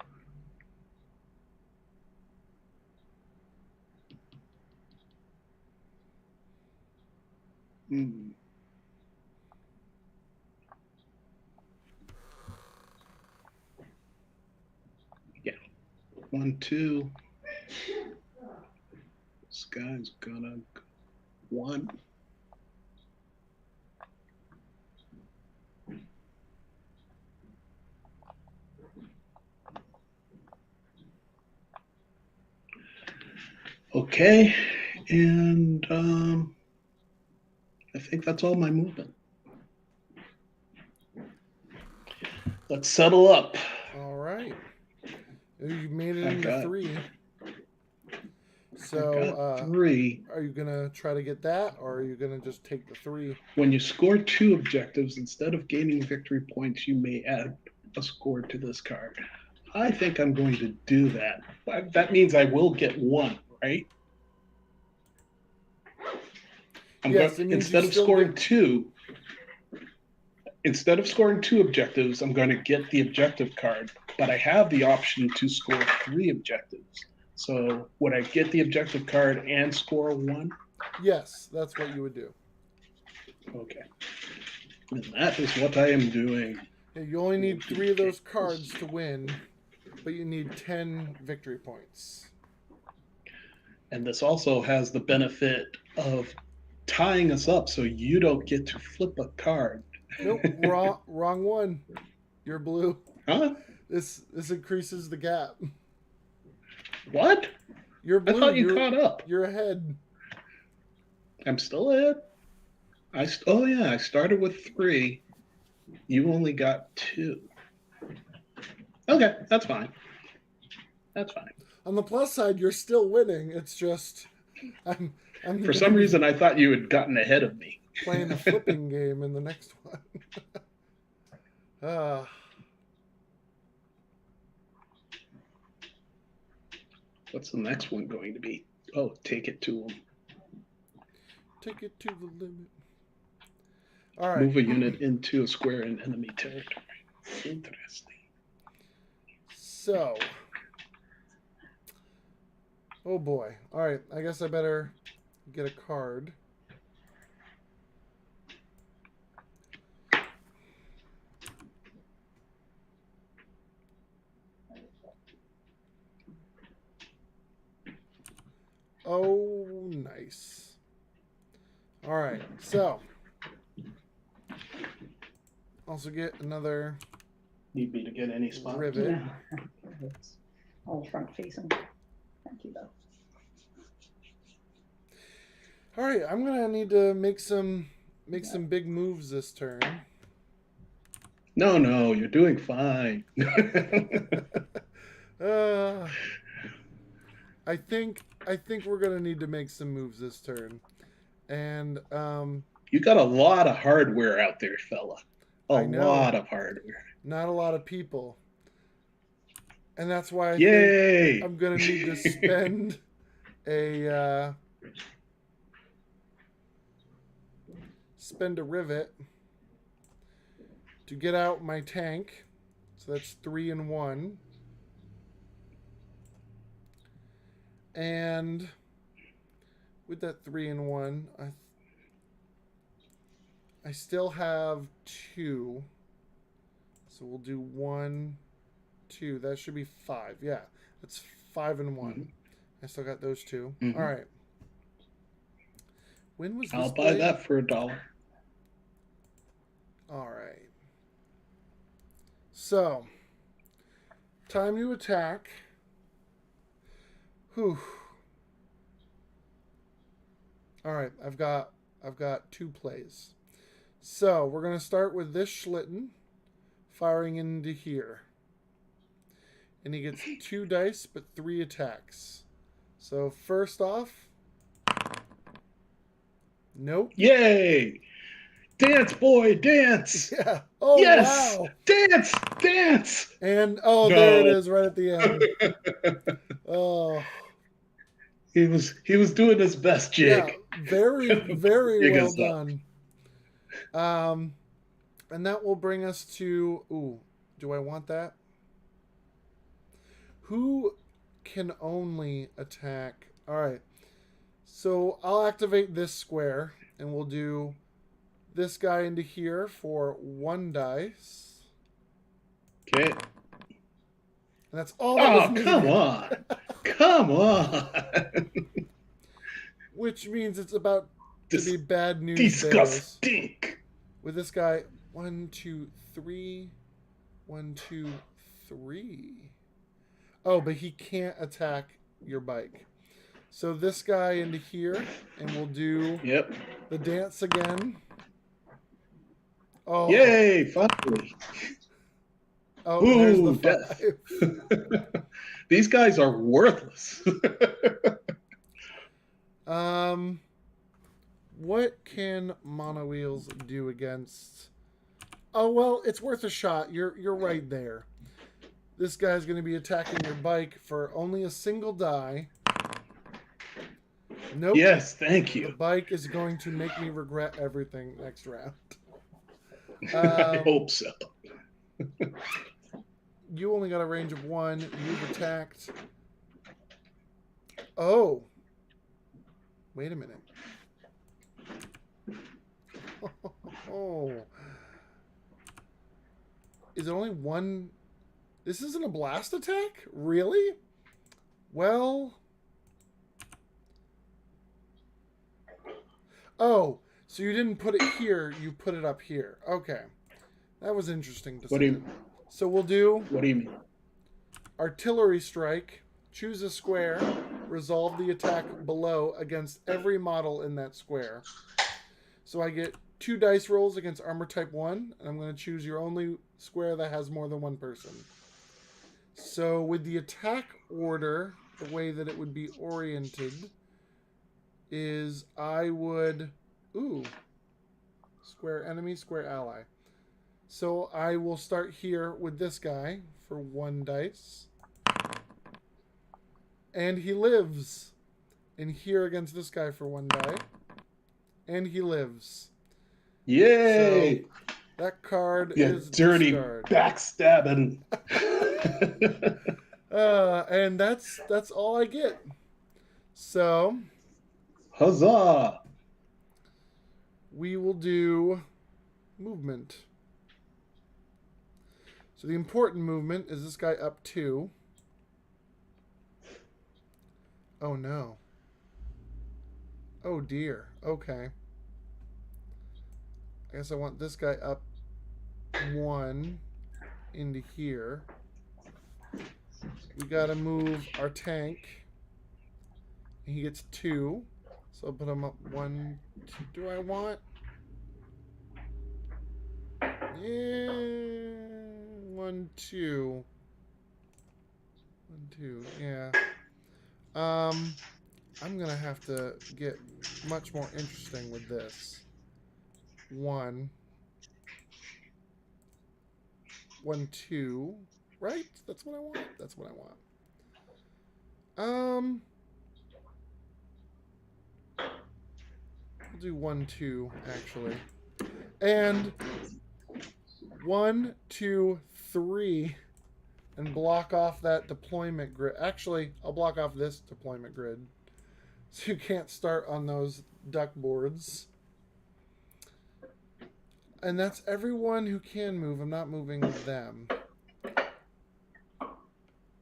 Yeah. 1, 2. This guy's gonna go 1. Okay, and I think that's all my movement. Let's settle up. All right. You made it into 3. I've So, got 3. are you gonna try to get that, or are you gonna just take the 3? When you score 2 objectives, instead of gaining victory points, you may add a score to this card. I think I'm going to do that. That means I will get 1, right? Yes, it means instead you of still scoring get... 2, instead of scoring 2 objectives, I'm going to get the objective card, but I have the option to score 3 objectives. So would I get the objective card and score 1? Yes, that's what you would do. Okay. And that is what I am doing. Yeah, you only need 3 of those cards to win, but you need 10 victory points. And this also has the benefit of tying us up so you don't get to flip a card. Nope, wrong one. You're blue. Huh? This increases the gap. What? You're blue. I thought you caught up. You're ahead. I'm still ahead. Oh yeah, I started with 3. You only got 2. Okay, that's fine. That's fine. On the plus side, you're still winning. It's just I'm For some reason I thought you had gotten ahead of me. Playing a flipping game in the next one. What's the next one going to be? Oh, take it to them. Take it to the limit. All right. Move a unit into a square in enemy territory. Interesting. So. Oh boy. All right. I guess I better get a card. Oh, nice. All right. So. Also get another... Need me to get any spot? Rivet. Yeah. It's all front facing. Thank you, though. All right, I'm gonna need to make some big moves this turn. No, you're doing fine. I think we're gonna need to make some moves this turn, and you got a lot of hardware out there, fella. A lot of hardware. Not a lot of people, and that's why I Yay! think I'm gonna need to spend a rivet to get out my tank. So that's 3 and 1. And with that 3 and 1, I still have 2. So we'll do 1, 2. That should be 5. Yeah, that's 5 and 1. Mm-hmm. I still got those 2. Mm-hmm. All right. When was this? I'll buy that for $1. All right. So, time to attack. Whew. All right, I've got 2 plays. So, we're going to start with this Schlitten firing into here. And he gets 2 dice but 3 attacks. So, first off, nope. Yay! Dance, boy, dance! Yeah. Oh, yes! Wow. Dance! And, there it is right at the end. Oh. He was doing his best, Jig. Yeah, very, very well done. And that will bring us to... Ooh, do I want that? Who can only attack? All right. So I'll activate this square, and we'll do this guy into here for 1 dice. Okay. And that's all that was needed. Come on. Come on. Which means it's about to be bad news. Disgusting. With this guy, 1, 2, 3. 1, 2, 3. Oh, but he can't attack your bike. So this guy into here, and we'll do the dance again. Oh. Yay, finally. Oh, ooh, there's the 5. These guys are worthless. What can mono wheels do against? Oh well, it's worth a shot. You're right there. This guy's going to be attacking your bike for only a single die. Nope. Yes, thank The you. bike is going to make me regret everything next round. I hope so. You only got a range of 1. You've attacked. Oh. Wait a minute. Oh. Is it only 1? This isn't a blast attack? Really? Well. Oh. So you didn't put it here. You put it up here. Okay. That was interesting to see. So we'll do... What do you mean? Artillery strike. Choose a square. Resolve the attack below against every model in that square. So I get 2 dice rolls against armor type 1. And I'm going to choose your only square that has more than 1 person. So with the attack order, the way that it would be oriented is I would... Ooh. Square enemy, square ally. So I will start here with this guy for 1 dice. And he lives. And here against this guy for 1 die. And he lives. Yay! So that card You is dirty discard. backstabbing. And that's all I get. So Huzzah! we will do movement. So the important movement is this guy up 2. Oh no. Oh dear. Okay. I guess I want this guy up 1 into here. We gotta move our tank. He gets 2. So I'll put him up 1, 2. Do I want? Yeah. 1, 2. 1, 2. Yeah. I'm gonna have to get much more interesting with this. 1, 2. Right? That's what I want. That's what I want. We'll do 1, 2 actually, and 1, 2, 3, and block off that deployment grid. Actually, I'll block off this deployment grid, so you can't start on those duck boards. And that's everyone who can move. I'm not moving them.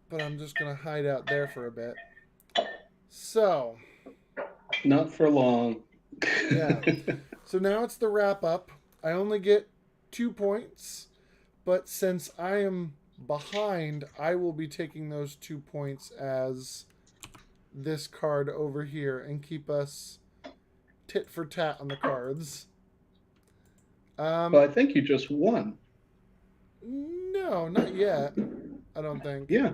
But I'm just going to hide out there for a bit. So. Not for long. Yeah. So now it's the wrap up. I only get 2 points. But since I am behind, I will be taking those 2 points as this card over here and keep us tit for tat on the cards. Well, I think you just won. No, not yet. I don't think. Yeah.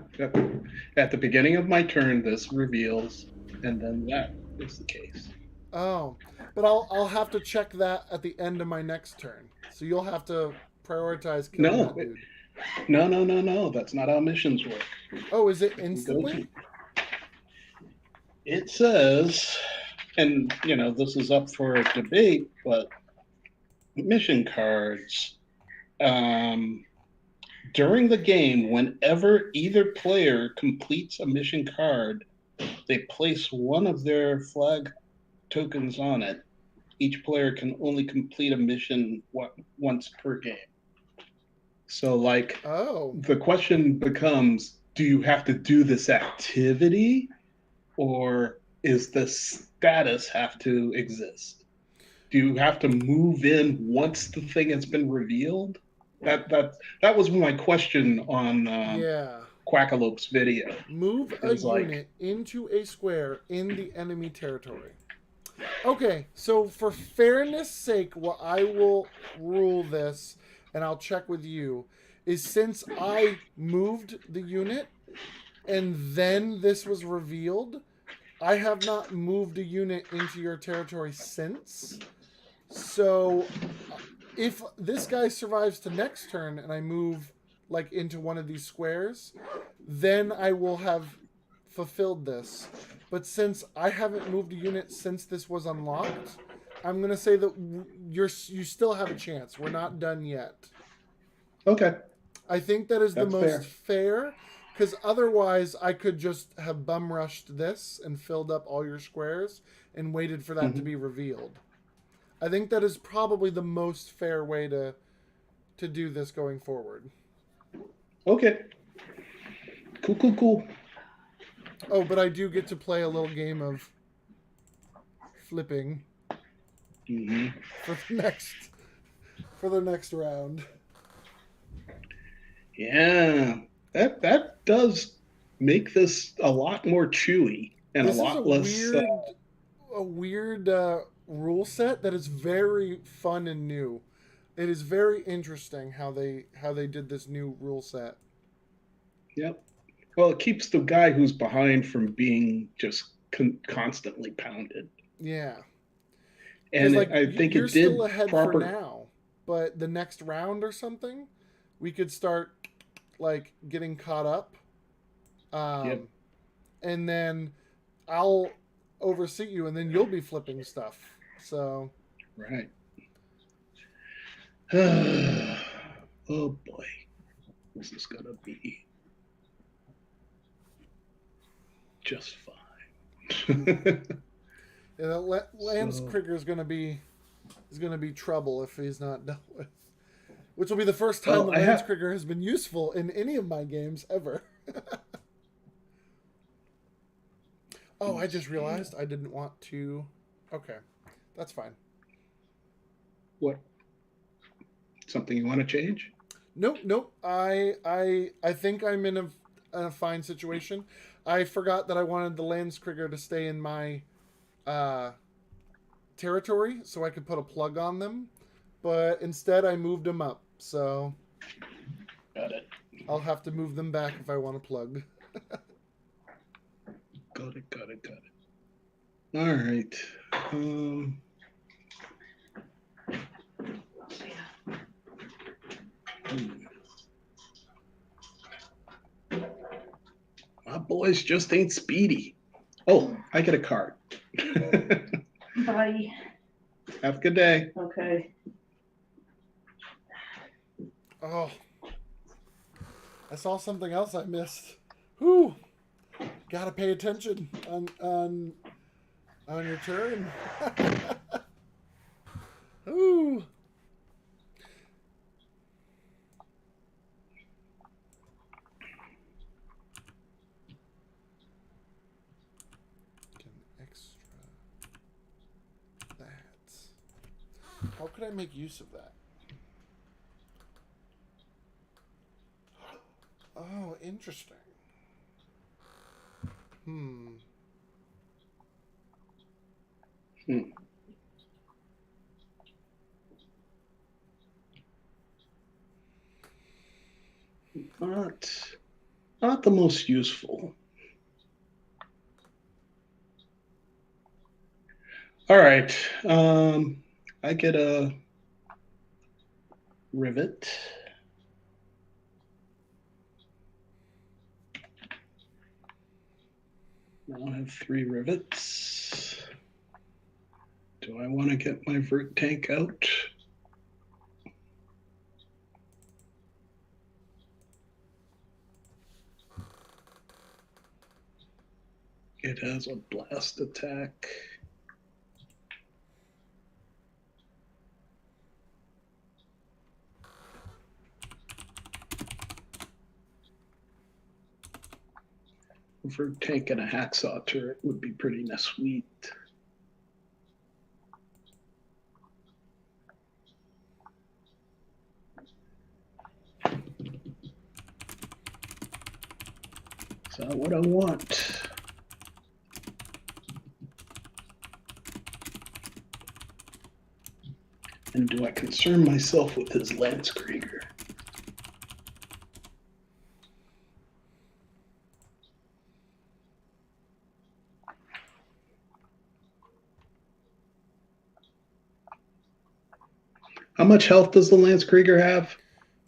At the beginning of my turn, this reveals, and then that is the case. Oh, but I'll have to check that at the end of my next turn. So you'll have to prioritize killing that dude. No. That's not how missions work. Oh, is it instantly? It says, and this is up for a debate, but mission cards. During the game, whenever either player completes a mission card, they place one of their flag tokens on it. Each player can only complete a mission once per game. So, the question becomes, do you have to do this activity, or is the status have to exist? Do you have to move in once the thing has been revealed? That was my question on Quackalope's video. Move a unit into a square in the enemy territory. Okay, so for fairness sake, what I will rule this, and I'll check with you, is since I moved the unit and then this was revealed, I have not moved a unit into your territory since. So if this guy survives to next turn and I move like into one of these squares, then I will have fulfilled this. But since I haven't moved a unit since this was unlocked, I'm gonna say that you still have a chance. We're not done yet. Okay. I think that is the That's most fair. fair, because otherwise I could just have bum rushed this and filled up all your squares and waited for that to be revealed. I think that is probably the most fair way to do this going forward. Okay. Cool. Oh, but I do get to play a little game of flipping for the next round. Yeah, that does make this a lot more chewy and This a is lot less. a weird rule set that is very fun and new. It is very interesting how they did this new rule set. Yep. Well, it keeps the guy who's behind from being just constantly pounded. Yeah. And Like I think you're it did still ahead for proper. now, but the next round or something, we could start like getting caught up. Yep. And then I'll oversee you, and then you'll be flipping stuff. So. Right. Oh boy, this is gonna be just fine. Yeah, Lance Krieger is gonna be trouble if he's not dealt with. Which will be the first time that Lance Krieger has been useful in any of my games ever. Oh, I just realized I didn't want to. Okay, that's fine. What? Something you want to change? Nope. I think I'm in a fine situation. I forgot that I wanted the Landskrieger to stay in my territory so I could put a plug on them, but instead I moved them up. So Got it. I'll have to move them back if I want a plug. Got it. All right. My boys just ain't speedy. Oh, I get a card. Bye. Have a good day. Okay. Oh, I saw something else I missed. Whew. Gotta pay attention on your turn. Ooh. How could I make use of that? Oh, interesting. Not the most useful. All right. I get a Rivet. Now I have 3 rivets. Do I want to get my vert tank out? It has a blast attack. For tanking a hacksaw turret would be pretty sweet. So what I want. And do I concern myself with his Landskrieger? How much health does the Lance Krieger have?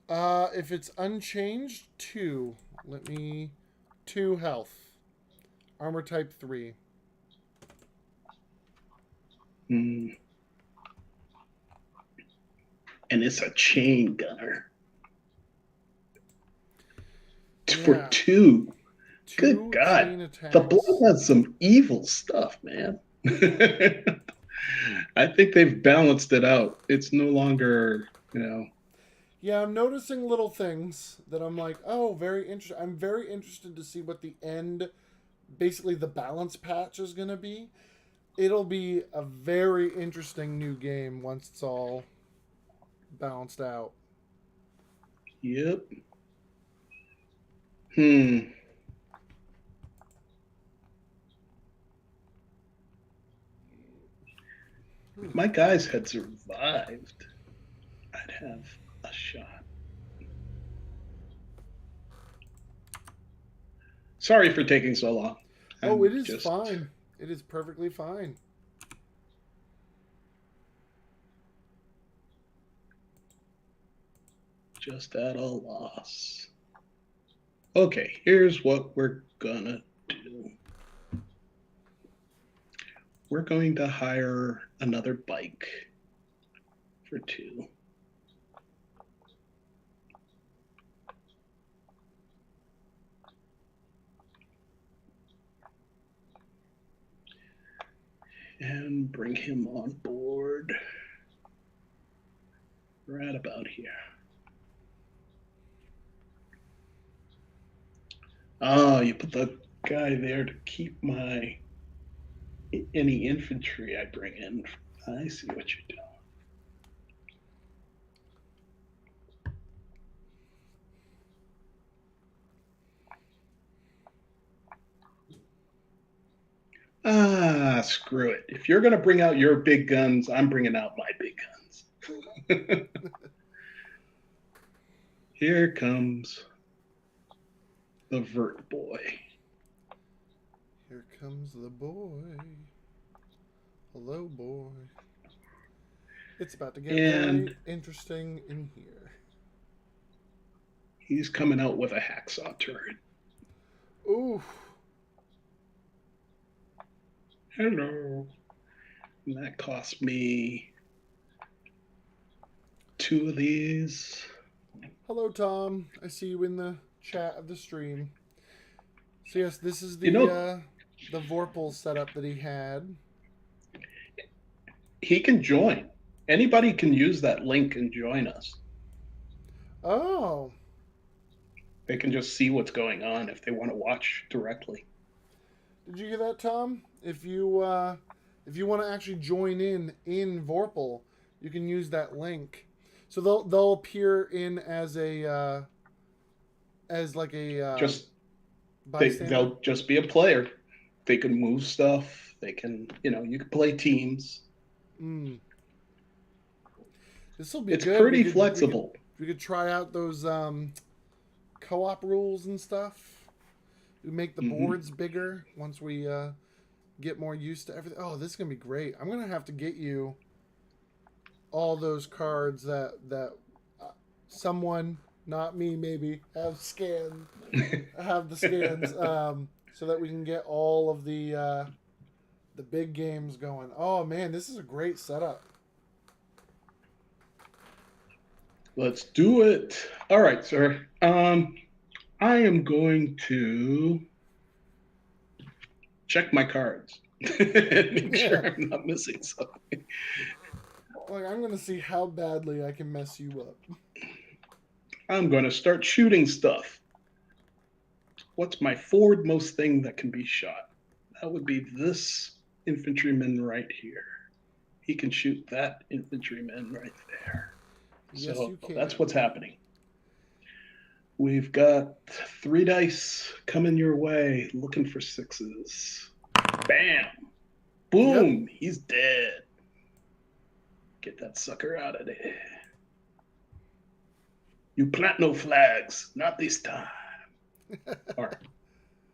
If it's unchanged, 2. Let me 2 health. Armor type 3. Hmm. And it's a chain gunner. For Yeah. 2. Good 2 God. chain The blood attacks. has some evil stuff, man. I think they've balanced it out. It's no longer, Yeah, I'm noticing little things that I'm like, oh, very interesting. I'm very interested to see what the end, basically the balance patch is going to be. It'll be a very interesting new game once it's all balanced out. yep. Hmm. If my guys had survived, I'd have a shot. Sorry for taking so long. Oh, I'm it is just fine. It is perfectly fine. at a loss. Okay, here's what we're gonna do. We're going to hire another bike for 2. And bring him on board right about here. Oh, you put the guy there to keep any infantry I bring in. I see what you're doing. Screw it. If you're going to bring out your big guns, I'm bringing out my big guns. Here comes the vert boy. Here comes the boy. Hello, boy. It's about to get And very interesting in here. he's coming out with a hacksaw turret. Ooh. Hello. And that cost me 2 of these. Hello, Tom. I see you in the chat of the stream. So yes, this is You know, the Vorpal setup that he had. he can join. Anybody can use that link and join us. Oh, They can just see what's going on if they want to watch directly. did you hear that, Tom? If you want to actually join in Vorpal, you can use that link. So they'll appear in as like a Just bystander. they'll just be a player. They can move stuff. They can, you can play teams. Mm. This will be It's good. pretty flexible. We could try out those co-op rules and stuff. We make the Mm-hmm. boards bigger once we get more used to everything. Oh, this is gonna be great. I'm gonna have to get you all those cards that someone, not me, maybe have the scans, so that we can get all of the big games going. Oh man, this is a great setup. Let's do it. All right, sir. I am going to check my cards. Make sure Yeah, I'm not missing something. like I'm gonna see how badly I can mess you up. I'm going to start shooting stuff. What's my forwardmost thing that can be shot? That would be this infantryman right here. He can shoot that infantryman right there. Yes, So you can. that's what's happening. We've got 3 dice coming your way, looking for 6s. Bam! Yep. Boom! He's dead. Get that sucker out of there. You plant no flags, not this time. Or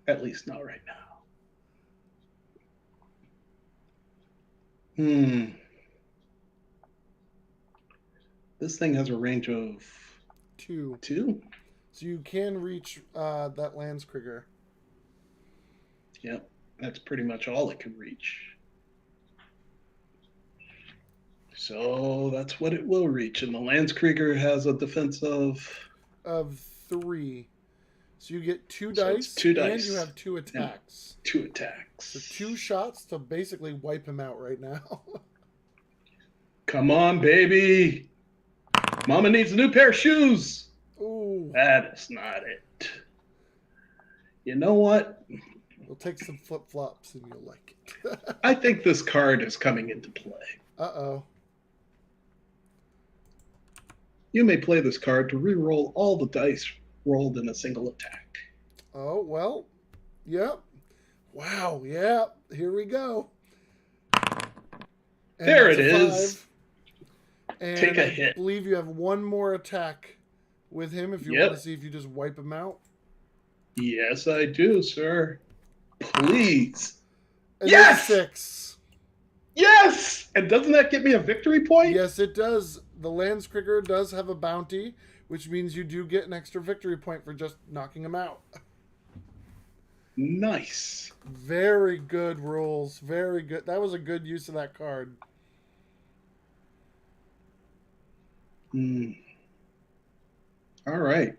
at least not right now. This thing has a range of 2. 2. So you can reach that Landskrieger. Yep, that's pretty much all it can reach. So that's what it will reach. And the Landskrieger has a defense Of 3. So you get 2 So it's dice, 2 and dice. you have 2 attacks. 2 attacks. So 2 shots to basically wipe him out right now. Come on, baby. Mama needs a new pair of shoes. Ooh. That is not it. You know what? We'll take some flip-flops and you'll like it. I think this card is coming into play. Uh-oh. You may play this card to re-roll all the dice rolled in a single attack. Oh, well. Yep. Wow, yep. Here we go. And There that's it a is. 5. And Take a I hit. believe you have one more attack with him if you Yep. want to see if you just wipe him out. Yes, I do, sir. Please. And Yes! there's a 6. Yes! And doesn't that get me a victory point? Yes, it does. The Landskrieger does have a bounty, which means you do get an extra victory point for just knocking him out. Nice. Very good rules. Very good. That was a good use of that card. All right.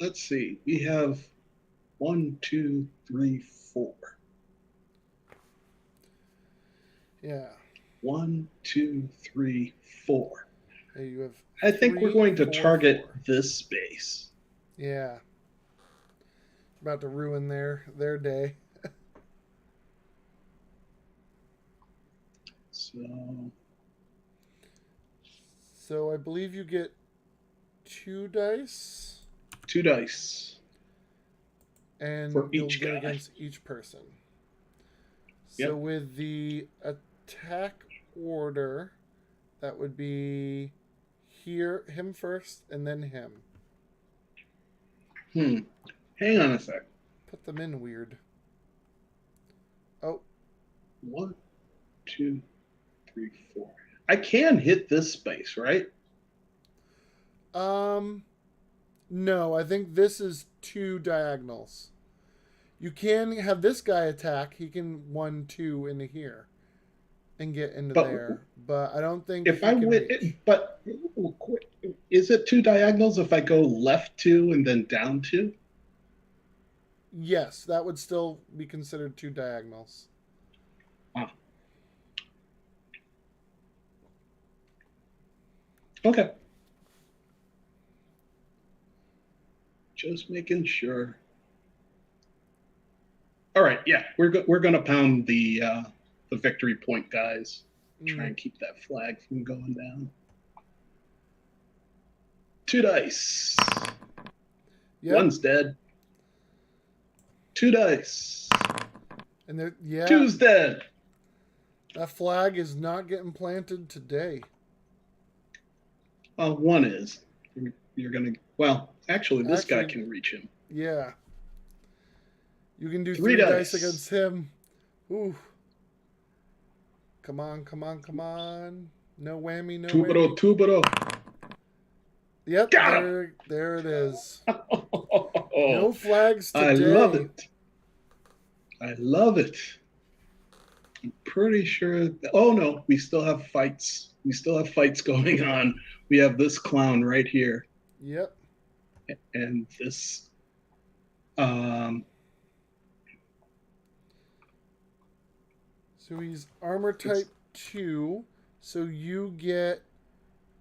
Let's see. We have 1, 2, 3, 4. Yeah. 1, 2, 3, 4. Hey, you have I think we're 3, going to 4, target 4. this space. Yeah. About to ruin their day. So I believe you get 2 dice. 2 dice. And For you'll each get guy. against each person. Yep. So with the attack order, that would be him first and then him. Hang on a sec. Put them in weird. Oh. 1, 2, 3, 4. I can hit this space, right? No, I think this is 2 diagonals. You can have this guy attack. He can 1, 2 into here and get into there. But I don't think If he I can went, reach. but is it 2 diagonals if I go left 2 and then down 2? Yes, that would still be considered 2 diagonals. Okay. Just making sure. All right, yeah, we're going to pound the victory point, guys. Try and keep that flag from going down. 2 dice. Yep. One's dead. 2 dice. And there, yeah, 2's dead. that flag is not getting planted today. 1 is. You're gonna. Well, actually, this guy can reach him. Yeah. You can do 3 3 dice dice against him. Ooh. Come on, come on, come on. No whammy, no whammy. Tubero. Yep, Got him. there it is. No flags today. I love it. I love it. I'm pretty sure. Oh no, we still have fights. We still have fights going on. We have this clown right here. Yep. And this. So he's armor type 2. So you get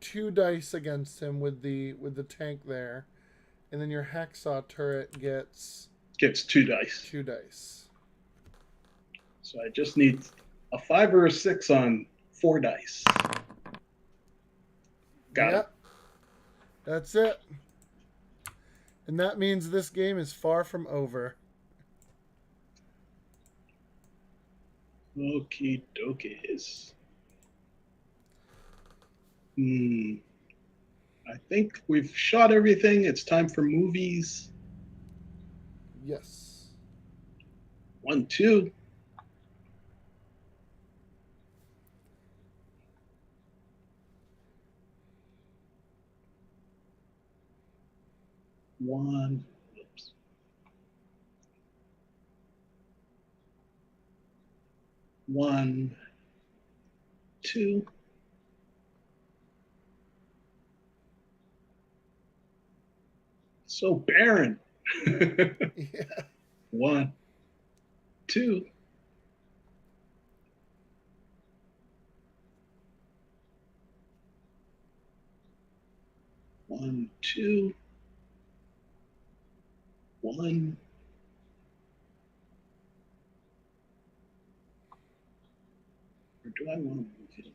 2 dice against him with the tank there, and then your hacksaw turret gets 2 dice. 2 dice. So I just need a 5 or a 6 on 4 dice. Got it. That's it. And that means this game is far from over. Okie dokies. I think we've shot everything. It's time for movies. Yes. 1, 2. 1. Oops. 1, 2. So barren. Yeah. 1, 2. 1, 2. 1. Or do I want to move it?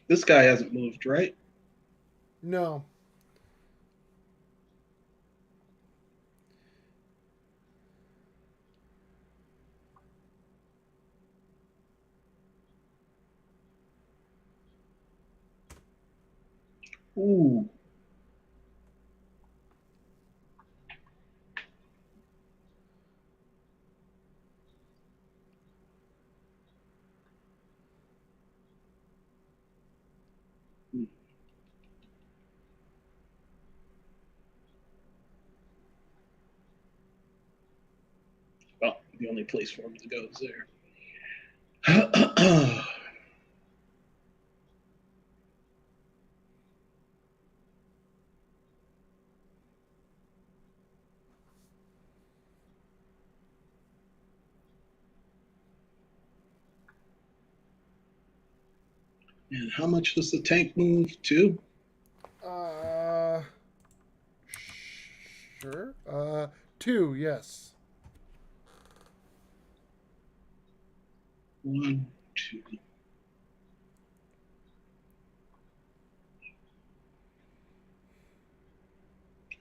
This guy hasn't moved, right? No. Ooh. Well, the only place for him to go is there. And how much does the tank move to? Sure. 2, yes. 1, 2.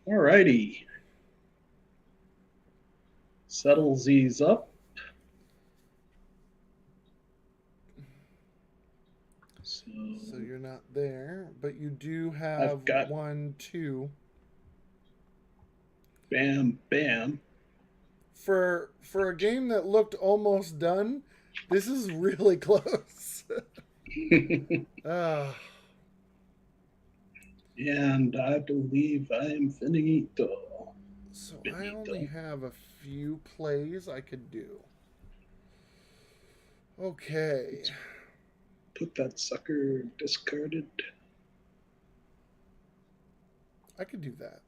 All righty. Settles these up. So you're not there, but you do have I've got 1, 2. bam, bam. For a game that looked almost done, this is really close. Ah. And I believe I am finito. So I only have a few plays I could do. Okay. Put that sucker discarded. I could do that.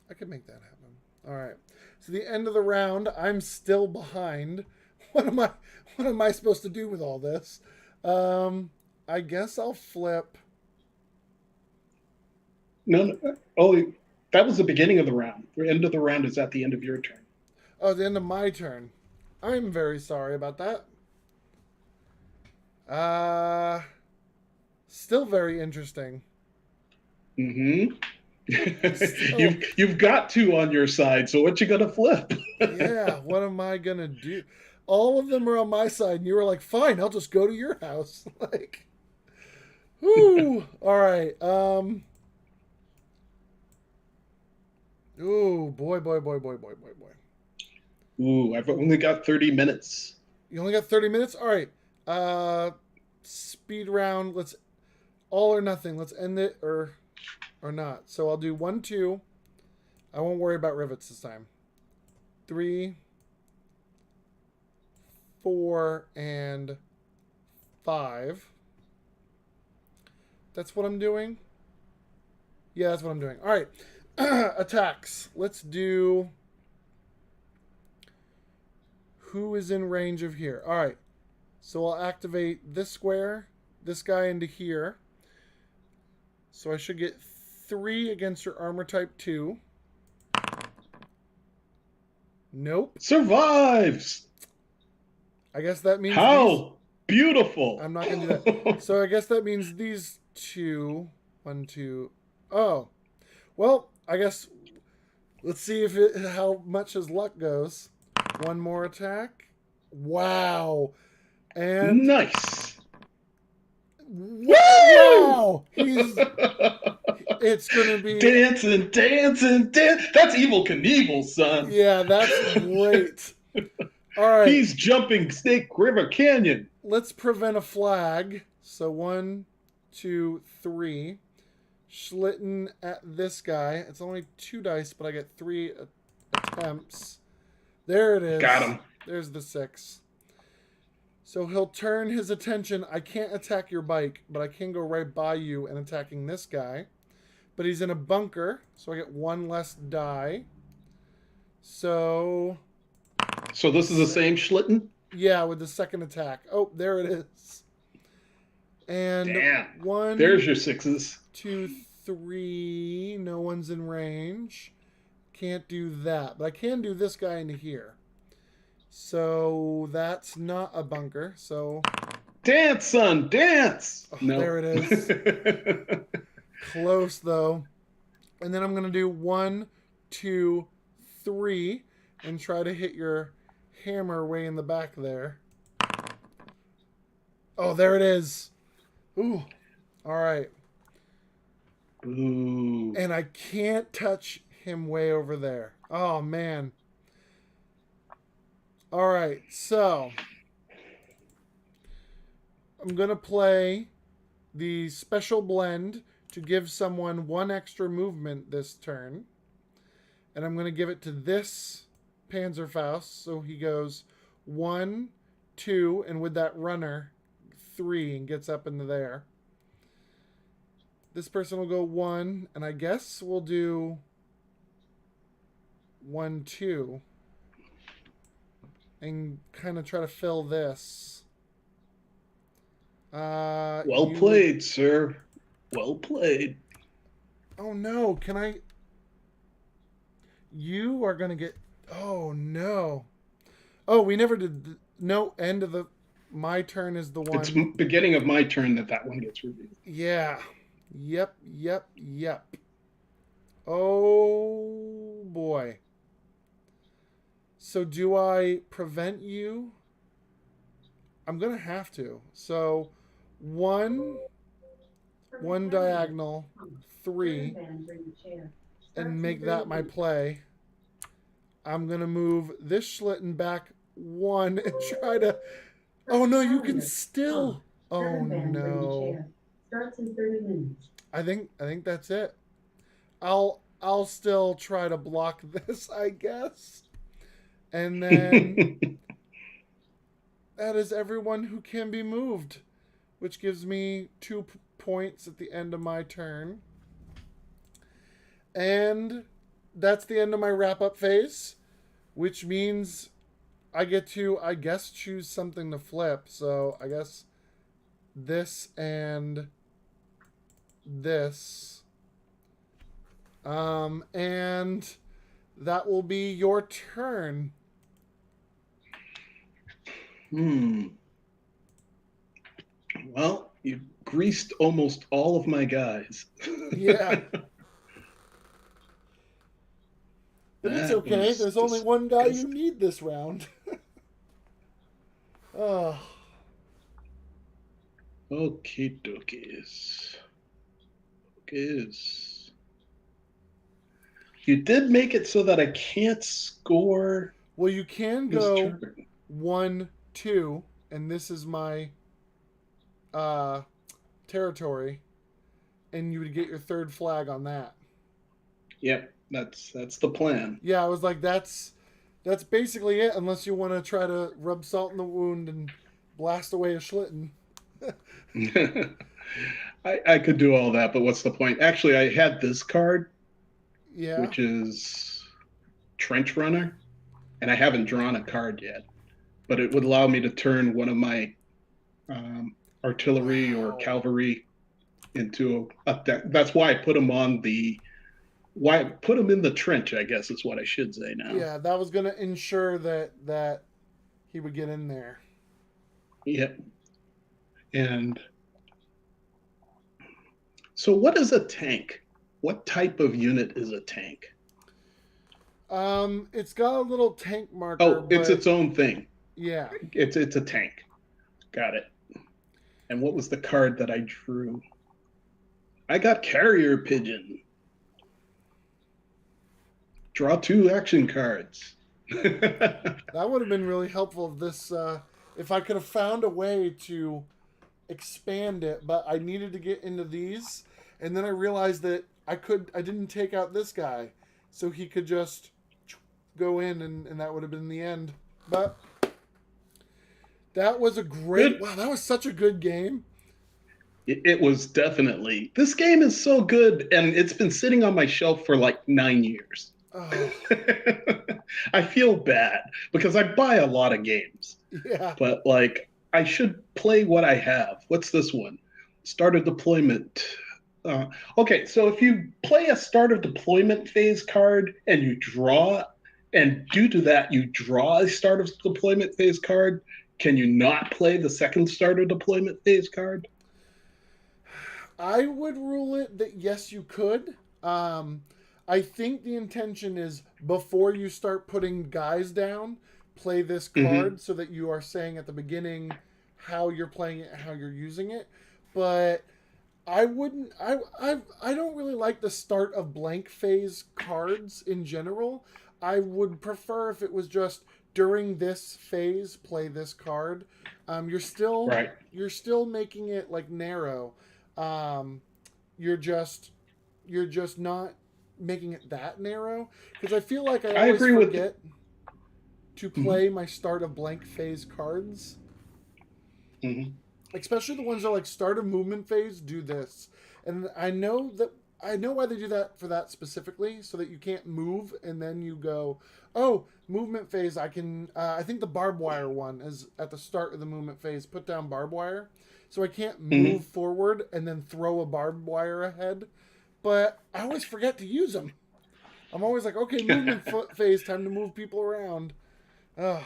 I could make that happen. All right. So the end of the round, I'm still behind. What am I supposed to do with all this? I guess I'll flip. No. Oh, that was the beginning of the round. The end of the round is at the end of your turn. Oh, the end of my turn. I'm very sorry about that. Still very interesting. Mm-hmm. Still, you've got 2 on your side, so what you gonna flip? yeah, what am I gonna do? All of them are on my side, and you were like, "Fine, I'll just go to your house." Like, whoo! All right. Ooh, boy. Ooh, I've only got 30 minutes. You only got 30 minutes. All right. Speed round. Let's all or nothing. Let's end it or not. So I'll do 1, 2. I won't worry about rivets this time. 3, 4, and 5. That's what I'm doing. Yeah, that's what I'm doing. All right. Attacks. Let's do. Who is in range of here? All right. So I'll activate this square, this guy into here. So I should get 3 against your armor type 2. Nope. Survives. I guess that means How beautiful. I'm not going to do that. So I guess that means these 2. 1, 2. Oh. Well, I guess let's see how much his luck goes. 1 more attack. Wow. And nice. wow. It's gonna be Dancing, dancing, That's Evil Knievel, son. yeah, that's great. All right, He's jumping Snake River Canyon. let's prevent a flag. So 1, 2, 3. Schlitten at this guy. It's only 2 dice, but I get 3 attempts. There it is. Got him. There's the 6. So he'll turn his attention. I can't attack your bike, but I can go right by you and attacking this guy. But he's in a bunker, so I get 1 less die. So this is the same Schlitten? yeah, with the second attack. Oh, there it is. And Damn. 1, There's your 6s. 2, 3. No one's in range. Can't do that, but I can do this guy into here. So that's not a bunker. So Dance, son, dance. oh, No. there it is. Close though. And then I'm gonna do 1, 2, 3, and try to hit your hammer way in the back there. Oh, there it is. Ooh. All right. Ooh. And I can't touch him way over there. Oh, man. All right, so I'm going to play the special blend to give someone 1 extra movement this turn. And I'm going to give it to this Panzerfaust. So he goes 1, 2, and with that runner, 3, and gets up into there. This person will go 1, and I guess we'll do 1, 2. And kind of try to fill this. Well played, sir. Well played. Oh, no. Can I... You are going to get... Oh, no. Oh, we never did... No, end of the... My turn is the one... It's beginning of my turn that one gets reviewed. Yeah. Yep. Oh, boy. So do I prevent you? I'm going to have to. So 1 diagonal, 3, and make that my play. I'm going to move this Schlitten back 1 and try to... Oh, no, you can still... Oh, no. Starts in 30 minutes. I think that's it. I'll still try to block this, I guess. And then that is everyone who can be moved, which gives me 2 points at the end of my turn. And that's the end of my wrap-up phase, which means I get to, I guess, choose something to flip. So I guess this and this. And that will be your turn. Well, you greased almost all of my guys. Yeah. But it's okay. There's only one guy you need this round. Oh. Okay, dokies. You did make it so that I can't score. Well, you can go 1, 2, and this is my territory, and you would get your 3rd flag on that. Yep, that's the plan. Yeah, I was like, that's basically it, unless you want to try to rub salt in the wound and blast away a Schlitten. I could do all that, but what's the point? Actually, I had this card, which is Trench Runner, and I haven't drawn a card yet, but it would allow me to turn one of my artillery or cavalry into a deck. That's why I put them on the... Why I put them in the trench, I guess is what I should say now. Yeah, that was going to ensure that he would get in there. Yep. And so what is a tank? What type of unit is a tank? It's got a little tank marker. Oh, it's its own thing. Yeah. It's a tank. Got it. And what was the card that I drew? I got Carrier Pigeon. Draw 2 action cards. That would have been really helpful if this, if I could have found a way to expand it, but I needed to get into these, and then I realized that I didn't take out this guy, so he could just go in, and that would have been the end. But that was a great, wow, that was such a good game. It was definitely. This game is so good, and it's been sitting on my shelf for like 9 years. Oh, I feel bad because I buy a lot of games, yeah. but like I should play what I have. What's this one? Start of deployment. Okay, so if you play a start of deployment phase card and you draw, and due to that you draw a start of deployment phase card, can you not play the second start of deployment phase card? I would rule it that yes, you could. I think the intention is before you start putting guys down, play this card so that you are saying at the beginning how you're playing it, how you're using it. But I wouldn't. I don't really like the start of blank phase cards in general. I would prefer if it was just during this phase, play this card. You're still Right. you're still making it like narrow. Um, you're just not making it that narrow because I feel like I always agree with forget to play my start of blank phase cards. Mhm. Especially the ones that are like start of movement phase, do this. And I know why they do that for that specifically, so that you can't move and then you go, oh, movement phase, I can I think the barbed wire one is at the start of the movement phase, put down barbed wire. So I can't move forward and then throw a barbed wire ahead. But I always forget to use them. I'm always like, okay, movement phase, time to move people around. Ugh.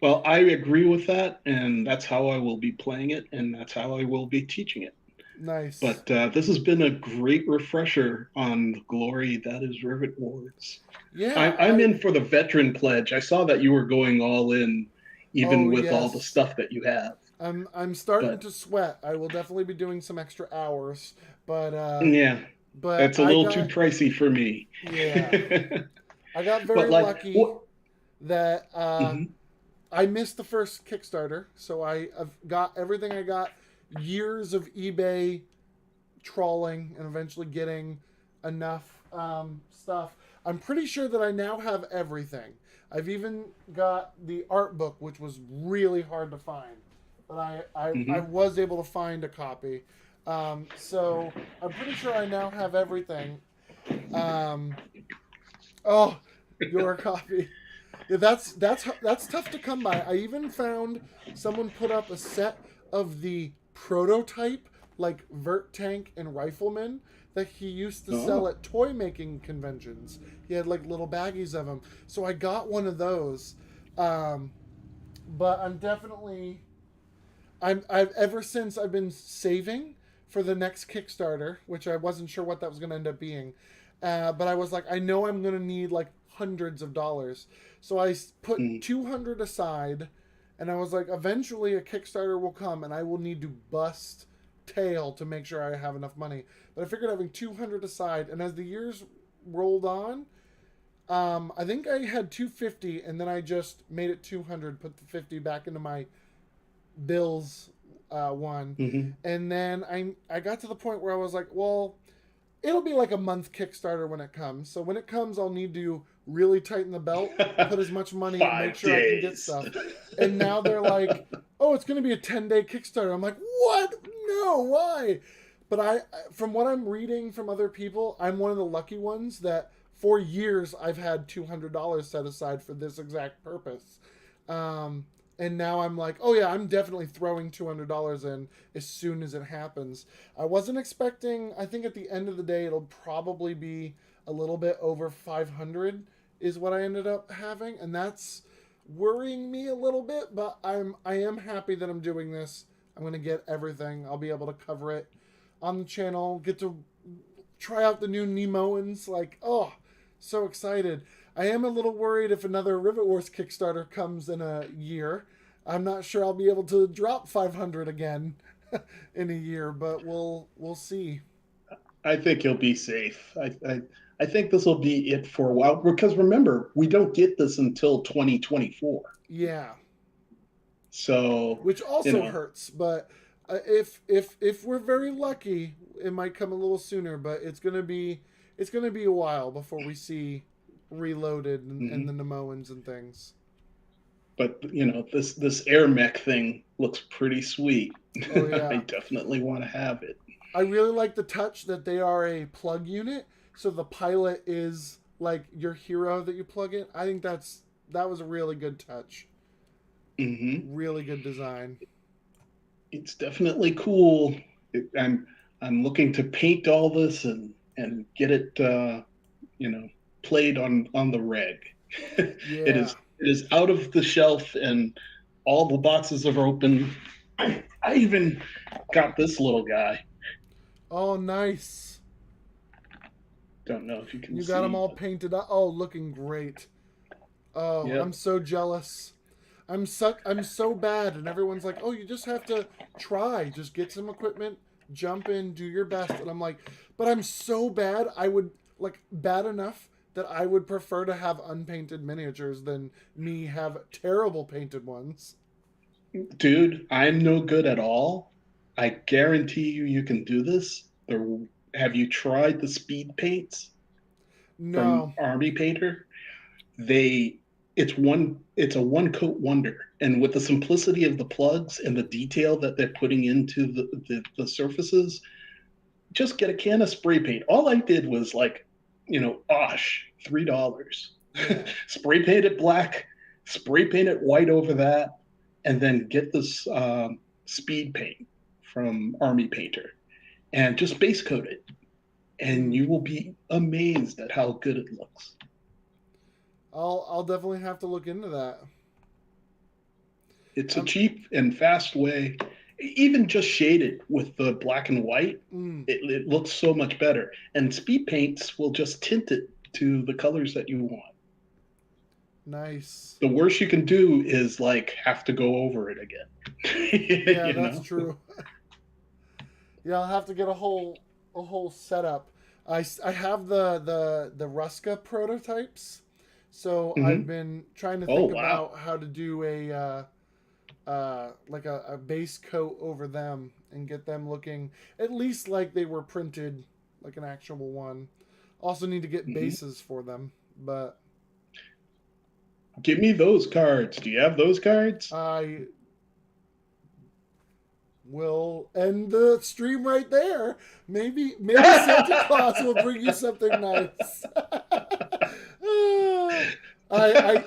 Well, I agree with that, and that's how I will be playing it, and that's how I will be teaching it. Nice. But this has been a great refresher on the glory that is Rivet Wars. Yeah, I'm in for the veteran pledge. I saw that you were going all in, even Oh, with all the yes. stuff that you have. I'm starting But to sweat. I will definitely be doing some extra hours, but yeah, that's a I little too got, pricey for me. yeah, I got But very like, lucky what? that Mhm. I missed the first Kickstarter, so I've got everything. I got years of eBay trawling and eventually getting enough stuff. I'm pretty sure that I now have everything. I've even got the art book, which was really hard to find, but I Mhm. was able to find a copy. So I'm pretty sure I now have everything. Um, oh, your copy. Yeah, that's tough to come by. I even found someone put up a set of the prototype, like vert tank and rifleman, that he used to sell Oh, at toy making conventions. He had like little baggies of them, so I got one of those. Um, but I'm definitely I've ever since I've been saving for the next Kickstarter, which I wasn't sure what that was going to end up being. But I was like, I know I'm going to need like hundreds of dollars. So I put mm. 200 aside, and I was like, eventually a Kickstarter will come, and I will need to bust tail to make sure I have enough money. But I figured having 200 aside, and as the years rolled on, I think I had 250, and then I just made it 200, put the 50 back into my bills one, Mhm. and then I got to the point where I was like, well, it'll be like a month Kickstarter when it comes. So when it comes, I'll need to really tighten the belt, put as much money, and make Five sure I can get days. stuff. And now they're like, oh, it's going to be a 10-day Kickstarter. I'm like, what? No, why? But from what I'm reading from other people, I'm one of the lucky ones that for years I've had $200 set aside for this exact purpose. Um, and now I'm like, oh yeah, I'm definitely throwing $200 in as soon as it happens. I wasn't expecting. I think at the end of the day, it'll probably be a little bit over 500 is what I ended up having, and that's worrying me a little bit. But I am happy that I'm doing this. I'm gonna get everything. I'll be able to cover it on the channel. Get to try out the new Nemoans. Like, oh, so excited. I am a little worried if another Rivet Wars Kickstarter comes in a year. I'm not sure I'll be able to drop 500 again. in a year, but we'll see. I think he'll be safe. I think this will be it for a while because remember, we don't get this until 2024. Yeah, So, which you also know, hurts, but if we're very lucky, it might come a little sooner. But it's gonna be a while before we see Reloaded and the mhm. Nemoans and things. But this air mech thing looks pretty sweet. Oh I yeah, definitely want to have it. I really like the touch that they are a plug unit, so the pilot is like your hero that you plug in. I think that was a really good touch. Hmm. Really good design. It's definitely cool. I'm looking to paint all this and get it you know played on the reg. Yeah. It is out of the shelf and all the boxes are open. I even got this little guy. Oh, nice. Don't know if you can You got them see, all but painted up. Oh, looking great. Oh, I'm yep. so jealous. I'm so bad, and everyone's like, "Oh, you just have to try. Just get some equipment, jump in, do your best." And I'm like, "But I'm so bad. I would like bad enough that I would prefer to have unpainted miniatures than me have terrible painted ones." Dude, I'm no good at all. I guarantee you can do this. Have you tried the speed paints from No. Army Painter? They it's a one coat wonder, and with the simplicity of the plugs and the detail that they're putting into the surfaces, just get a can of spray paint. All I did was like, Osh, $3. Yeah. Spray paint it black, spray paint it white over that, and then get this speed paint from Army Painter and just base coat it. And Hmm. you will be amazed at how good it looks. I'll definitely have to look into that. It's a Um. cheap and fast way. Even just shaded with the black and white, Mm, it looks so much better. And speed paints will just tint it to the colors that you want. nice. The worst you can do is like have to go over it again. Yeah, you that's know? true. Yeah, I'll have to get a whole setup. I have the Ruska prototypes, so I've Hmm. been trying to Oh think wow. about how to do like a base coat over them and get them looking at least like they were printed like an actual one. Also need to get Hmm. bases for them, but Give me those cards. Do you have those cards? I will end the stream right there. Maybe Santa Claus will bring you something nice. I,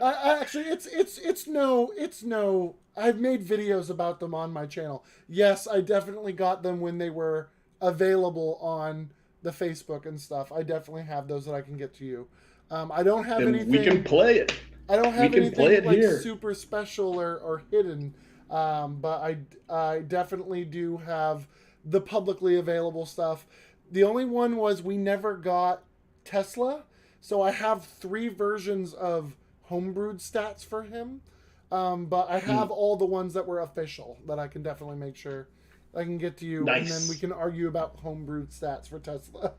I actually it's no. I've made videos about them on my channel. Yes, I definitely got them when they were available on the Facebook and stuff. I definitely have those that I can get to you. I don't have Then we can anything play it. I don't We have can play anything it like here. super special or hidden, but I definitely do have the publicly available stuff. The only one was we never got Tesla, so I have 3 versions of homebrewed stats for him. But I have Mm, all the ones that were official that I can definitely make sure I can get to you, and then we nice. can argue about homebrewed stats for Tesla.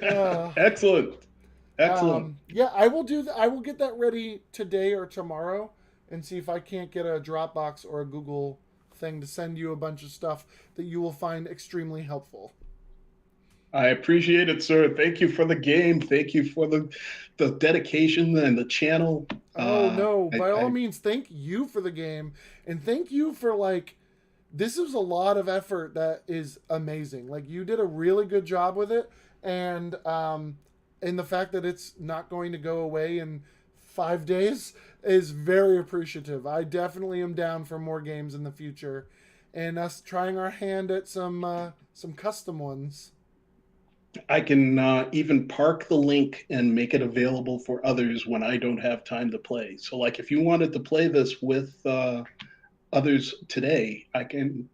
Uh, Excellent. Excellent. yeah, I will do. I will get that ready today or tomorrow, and see if I can't get a Dropbox or a Google thing to send you a bunch of stuff that you will find extremely helpful. I appreciate it, sir. Thank you for the game. Thank you for the dedication and the channel. Oh no! By all I means, thank you for the game, and thank you for like. This is a lot of effort that is amazing. Like you did a really good job with it, and the fact that it's not going to go away in 5 days is very appreciative. I definitely am down for more games in the future, and us trying our hand at some custom ones. I can even park the link and make it available for others when I don't have time to play. So, like, if you wanted to play this with others today, I can,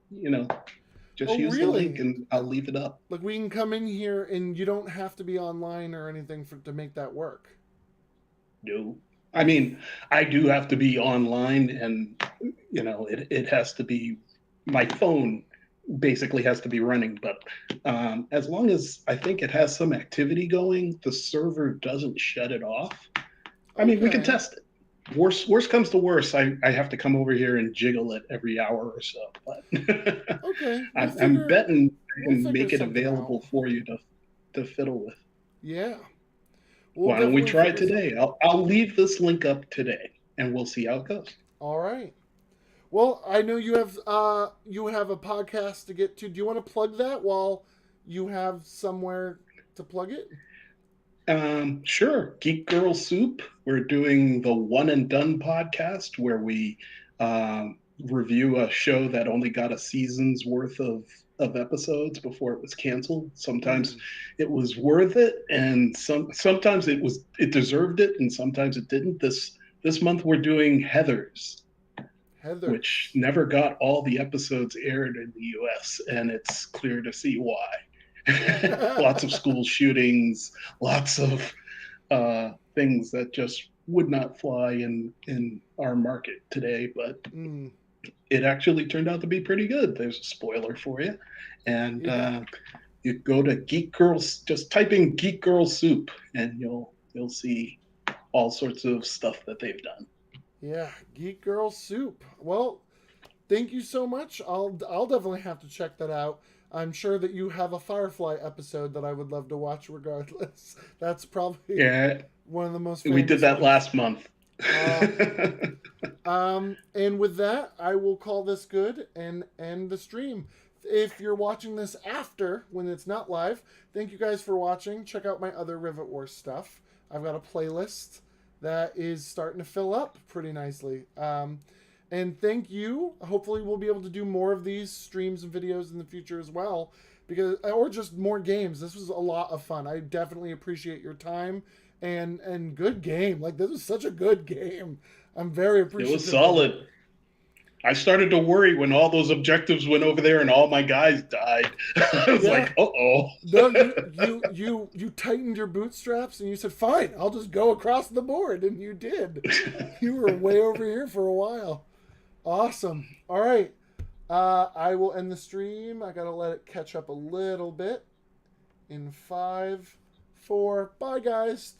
just Oh use the link really? and I'll leave it up. Like we can come in here and you don't have to be online or anything to make that work. No, I mean, I do have to be online, and it has to be my phone basically has to be running. But as long as I think it has some activity going, the server doesn't shut it off. I mean, we can Okay. test it. Worst comes to worst, I have to come over here and jiggle it every hour or so. But Okay. I'm betting I We'll can figure make it something out. available for you to fiddle with. Yeah. We'll Why don't we definitely try it figure today? something. I'll leave this link up today, and we'll see how it goes. All right. Well, I know you have a podcast to get to. Do you want to plug that while you have somewhere to plug it? Sure. Geek Girl Soup. We're doing the One and Done podcast where we review a show that only got a season's worth of episodes before it was canceled. Sometimes Mm, it was worth it, and sometimes it deserved it, and sometimes it didn't. This month we're doing Heather's, which Heather's. never got all the episodes aired in the U.S., and it's clear to see why. Lots of school shootings, lots of things that just would not fly in our market today, but mm, it actually turned out to be pretty good. There's a spoiler for you, and yeah. you go to Geek Girls, just type in Geek Girl Soup, and you'll see all sorts of stuff that they've done. Yeah. Geek Girl Soup. Well, thank you so much. I'll definitely have to check that out. I'm sure that you have a Firefly episode that I would love to watch regardless. That's probably Yeah, one of the most we did famous that ones. last month. Uh, and with that, I will call this good and end the stream. If you're watching this after, when it's not live, thank you guys for watching. Check out my other Rivet Wars stuff. I've got a playlist that is starting to fill up pretty nicely. And thank you. Hopefully, we'll be able to do more of these streams and videos in the future as well, because or just more games. This was a lot of fun. I definitely appreciate your time and good game. Like this was such a good game. I'm very It was appreciative of it. solid. I started to worry when all those objectives went over there and all my guys died. I was Yeah. like, uh oh. No, you tightened your bootstraps and you said, "Fine, I'll just go across the board," and you did. You were way over here for a while. Awesome. All right. I will end the stream. I gotta let it catch up a little bit. In 5, 4. Bye, guys.